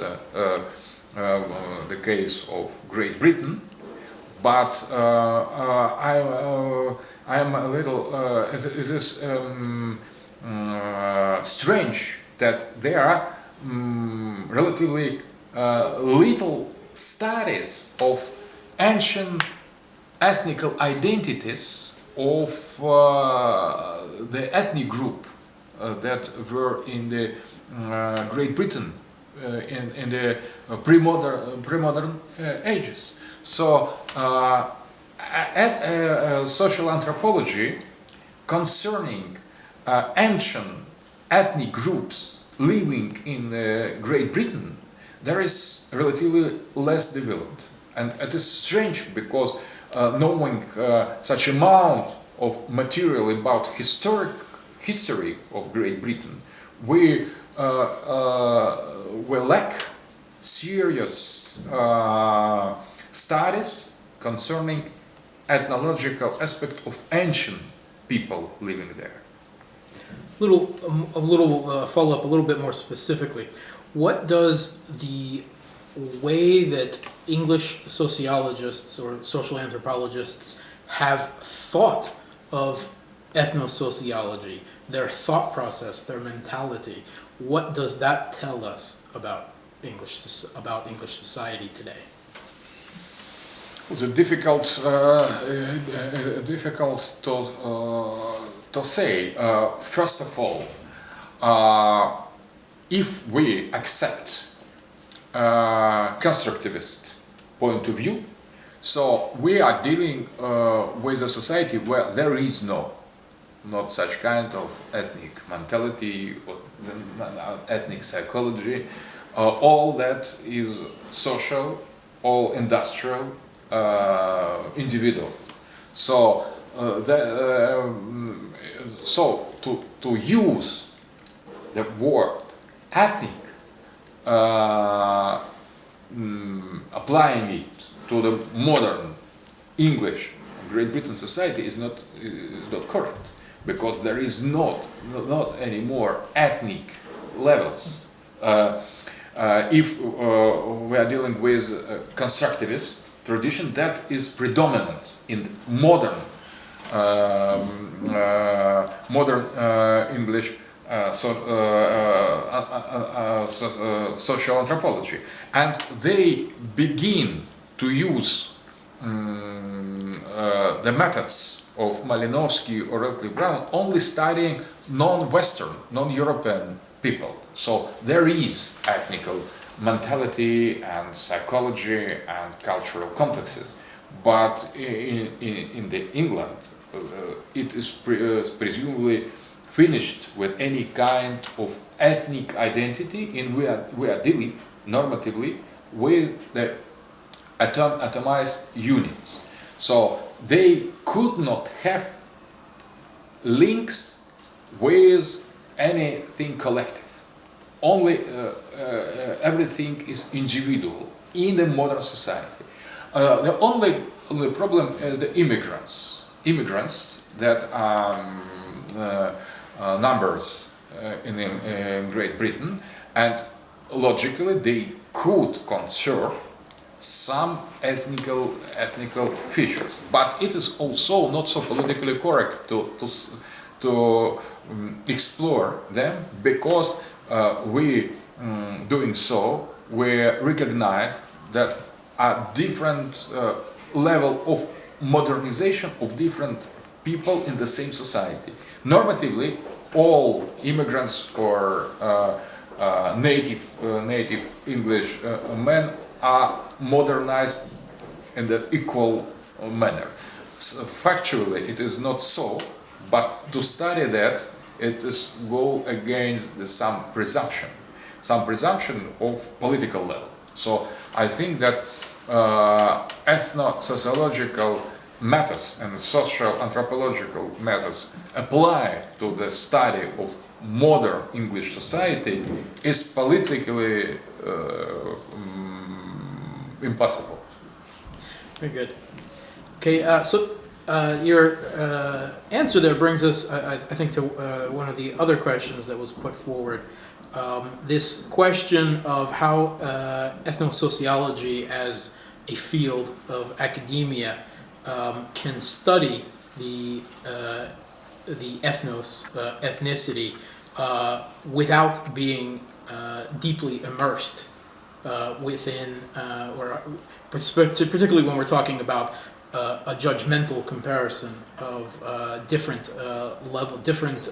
the case of Great Britain, but I'm a little it is strange that there are relatively little studies of ancient ethnical identities of the ethnic group that were in the Great Britain in the pre-modern ages. So social anthropology concerning ancient ethnic groups living in Great Britain, there is relatively less developed. And it is strange because knowing such amount of material about history of Great Britain, we lack serious studies concerning ethnological aspect of ancient people living there. A little follow up, a little bit more specifically. What does the way that English sociologists or social anthropologists have thought of ethnosociology, their thought process, their mentality, what does that tell us about English society today? It's difficult to say. First of all, if we accept constructivist point of view, so we are dealing with a society where there is not such kind of ethnic mentality or ethnic psychology. All that is social, all industrial, individual. So, to use the word ethnic, applying it to the modern English Great Britain society is not correct, because there is not anymore ethnic levels. If we are dealing with constructivist tradition, that is predominant in modern English social anthropology, and they begin to use the methods of Malinowski or Radcliffe-Brown only studying non-Western, non-European people. So there is ethnical mentality and psychology and cultural complexes, but in the England it is presumably finished with any kind of ethnic identity, and we are dealing normatively with the atomized units. So they could not have links with anything collective. Only everything is individual in the modern society. The only problem is the immigrants that numbers in Great Britain, and logically they could conserve some ethnical features, but it is also not so politically correct to explore them, because we doing so we recognize that a different level of modernization of different people in the same society. Normatively, all immigrants or native English men are modernized in the equal manner. So factually, it is not so, but to study that, it is go against some presumption of political level. So I think that ethnosociological methods and social anthropological methods applied to the study of modern English society is politically impossible. Very good. Okay, so your answer there brings us, I think, to one of the other questions that was put forward. This question of how ethnosociology as a field of academia can study the ethnicity without being deeply immersed within, or particularly when we're talking about a judgmental comparison of different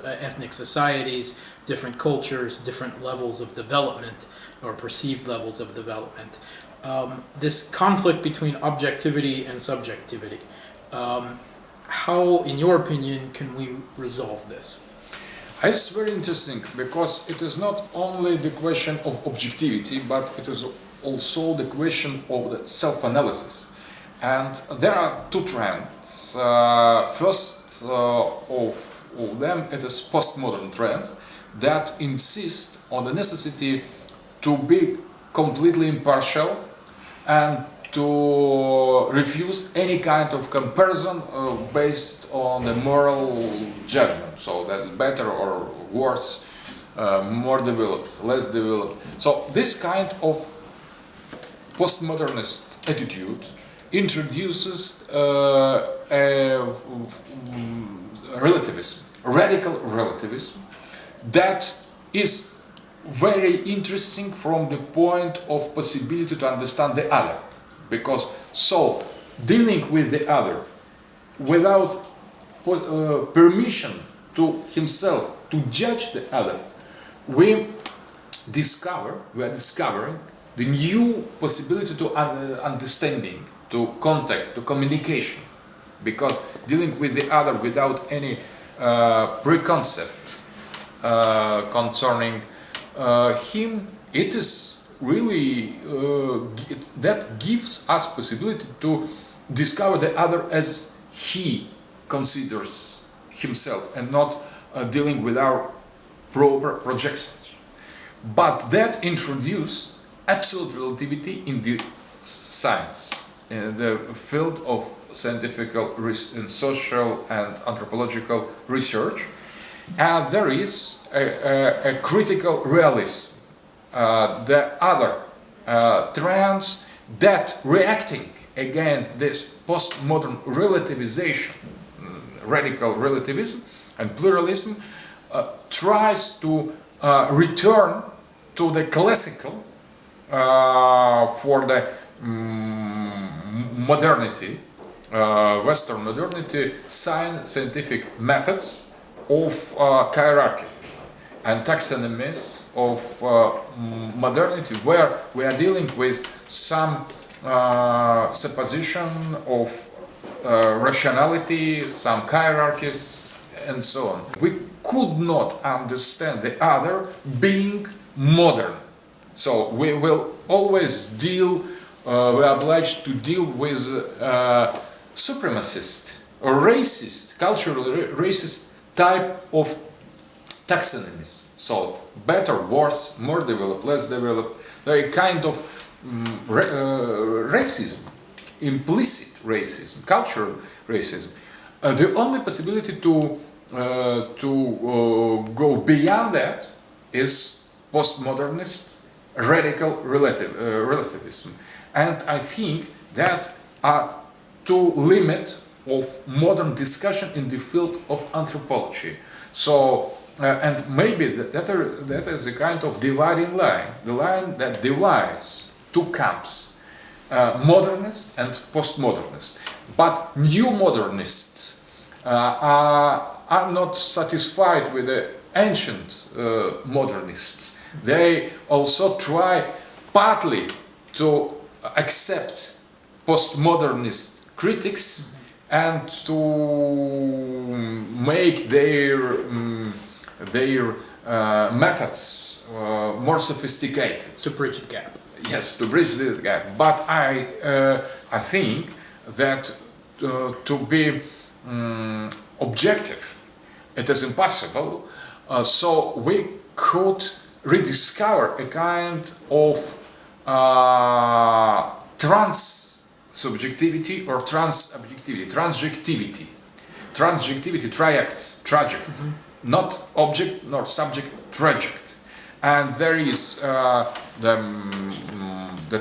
ethnic societies, different cultures, different levels of development or perceived levels of development. This conflict between objectivity and subjectivity. How, in your opinion, can we resolve this? It's very interesting, because it is not only the question of objectivity, but it is also the question of the self-analysis. And there are two trends. First of them, it is postmodern trend that insists on the necessity to be completely impartial and to refuse any kind of comparison based on the moral judgment. So that's better or worse, more developed, less developed. So this kind of postmodernist attitude introduces a relativism, radical relativism, that is very interesting from the point of possibility to understand the other. Because so dealing with the other without permission to himself to judge the other, we are discovering the new possibility to understanding, to contact, to communication. Because dealing with the other without any preconcept concerning him, it is really that gives us possibility to discover the other as he considers himself, and not dealing with our proper projections. But that introduces absolute relativity in the science, in the field of scientific and social and anthropological research, and there is a critical realism. The other trends that reacting against this postmodern relativization, radical relativism and pluralism, tries to return to the classical for the modernity, Western modernity, scientific methods of hierarchy and taxonomies of modernity, where we are dealing with some supposition of rationality, some hierarchies, and so on. We could not understand the other being modern. So we will always deal, we are obliged to deal with supremacist or racist, culturally racist type of taxonomies. So better, worse, more developed, less developed. They're a kind of racism, implicit racism, cultural racism. The only possibility to go beyond that is postmodernist radical relativism, and I think that are two limits of modern discussion in the field of anthropology. So, and maybe that is a kind of dividing line, the line that divides two camps, modernist and postmodernist. But new modernists are not satisfied with the ancient modernists. They also try partly to accept postmodernist critics and to make their methods more sophisticated. To bridge the gap. Yes, to bridge the gap. But I think that to be objective, it is impossible. So we could rediscover a kind of trans-subjectivity or trans-objectivity, transjectivity, traject, not object nor subject, traject. And there is the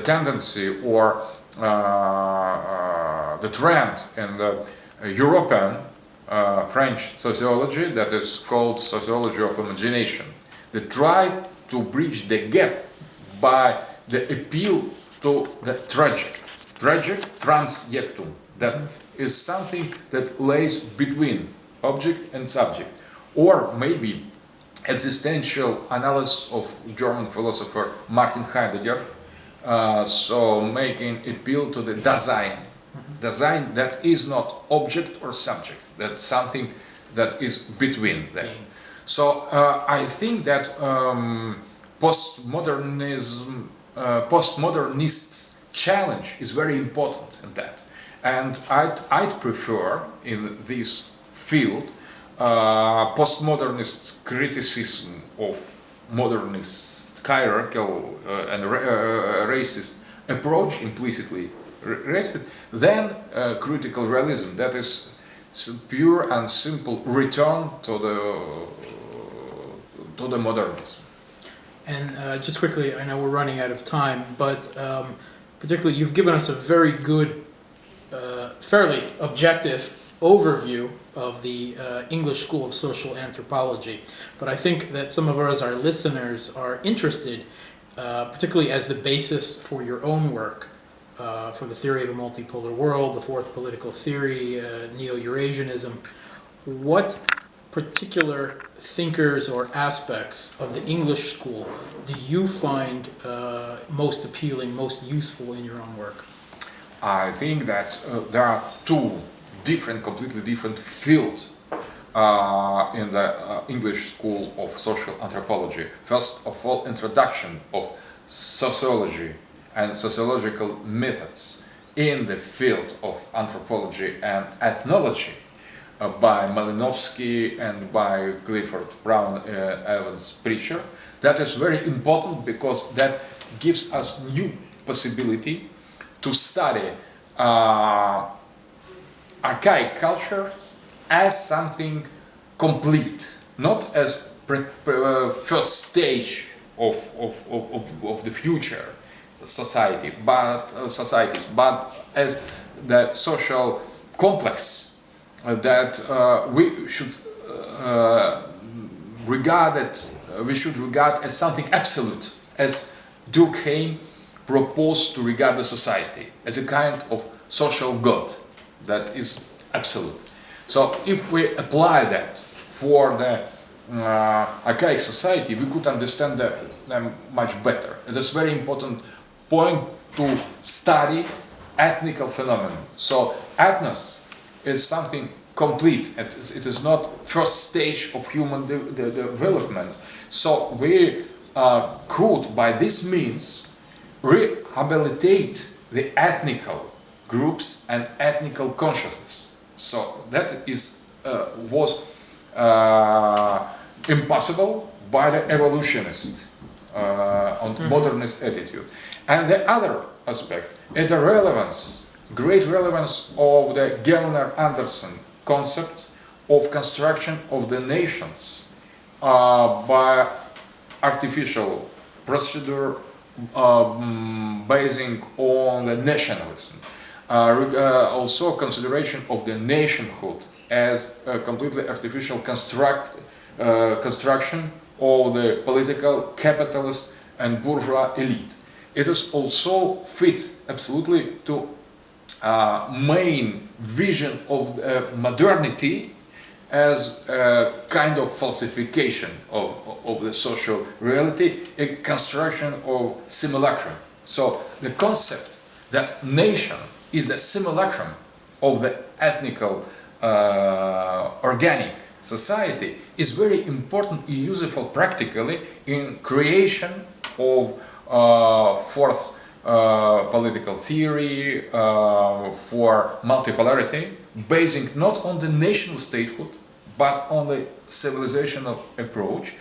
tendency or the trend in the European French sociology that is called sociology of imagination. They try to bridge the gap by the appeal to the traject, transjectum, that is something that lays between object and subject, or maybe existential analysis of German philosopher Martin Heidegger, so making appeal to the Dasein, Dasein that is not object or subject, that's something that is between them. So I think that postmodernists' challenge is very important in that, and I'd prefer in this field postmodernist criticism of modernist hierarchical and racist approach, implicitly racist, than critical realism, that is pure and simple return to the modernism. And just quickly, I know we're running out of time, but particularly you've given us a very good, fairly objective overview of the English School of Social Anthropology. But I think that some of us, our listeners, are interested, particularly as the basis for your own work, for the theory of a multipolar world, the fourth political theory, neo-Eurasianism. What particular thinkers or aspects of the English school do you find most appealing, most useful in your own work? I think that there are two completely different fields in the English School of Social Anthropology. First of all, introduction of sociology and sociological methods in the field of anthropology and ethnology by Malinowski and by Radcliffe-Brown, Evans-Pritchard. That is very important because that gives us new possibility to study archaic cultures as something complete, not as first stage of the future societies, but as the social complex that we should regard as something absolute, as Durkheim proposed to regard the society, as a kind of social god that is absolute. So if we apply that for the archaic society, we could understand them much better. And that's a very important point to study ethnical phenomenon. So ethnos is something complete. It is not first stage of human development. So we could, by this means, rehabilitate the ethnical groups and ethnical consciousness. So that is was impossible by the evolutionist and modernist attitude. And the other aspect is the relevance, great relevance of the Gellner-Anderson concept of construction of the nations by artificial procedure basing on the nationalism. Also consideration of the nationhood as a completely artificial construction of the political, capitalist and bourgeois elite. It is also fit absolutely to main vision of modernity as a kind of falsification of the social reality, a construction of simulacrum. So the concept that nation is the simulacrum of the ethnical organic society is very important and useful practically in creation of fourth political theory for multipolarity, basing not on the national statehood but on the civilizational approach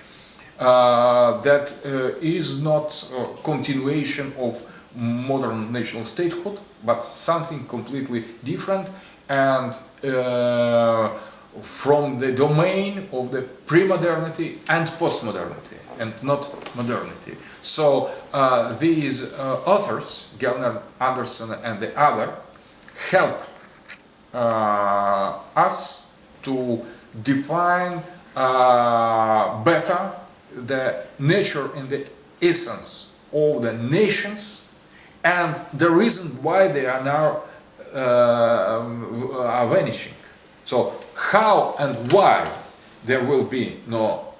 that is not a continuation of modern national statehood but something completely different and from the domain of the pre-modernity and post-modernity and not modernity. So these authors, Gellner, Anderson and the other, help us to define better the nature and the essence of the nations and the reason why they are now are vanishing. So how and why there will be no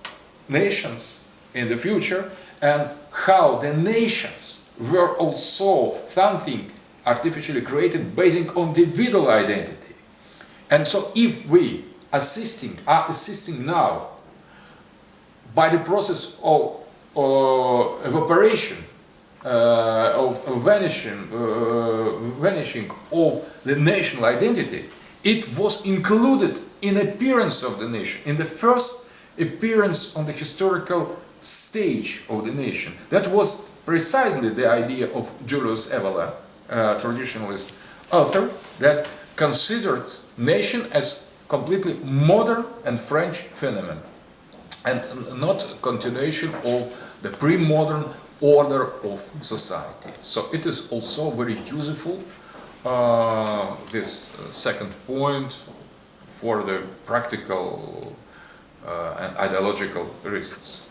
nations in the future, and how the nations were also something artificially created based on individual identity. And so if we are assisting now by the process of evaporation, of vanishing of the national identity, it was included in appearance of the nation, in the first appearance on the historical stage of the nation. That was precisely the idea of Julius Evola, a traditionalist author, that considered nation as completely modern and French phenomenon, and not a continuation of the pre-modern order of society. So it is also very useful, this second point, for the practical and ideological reasons.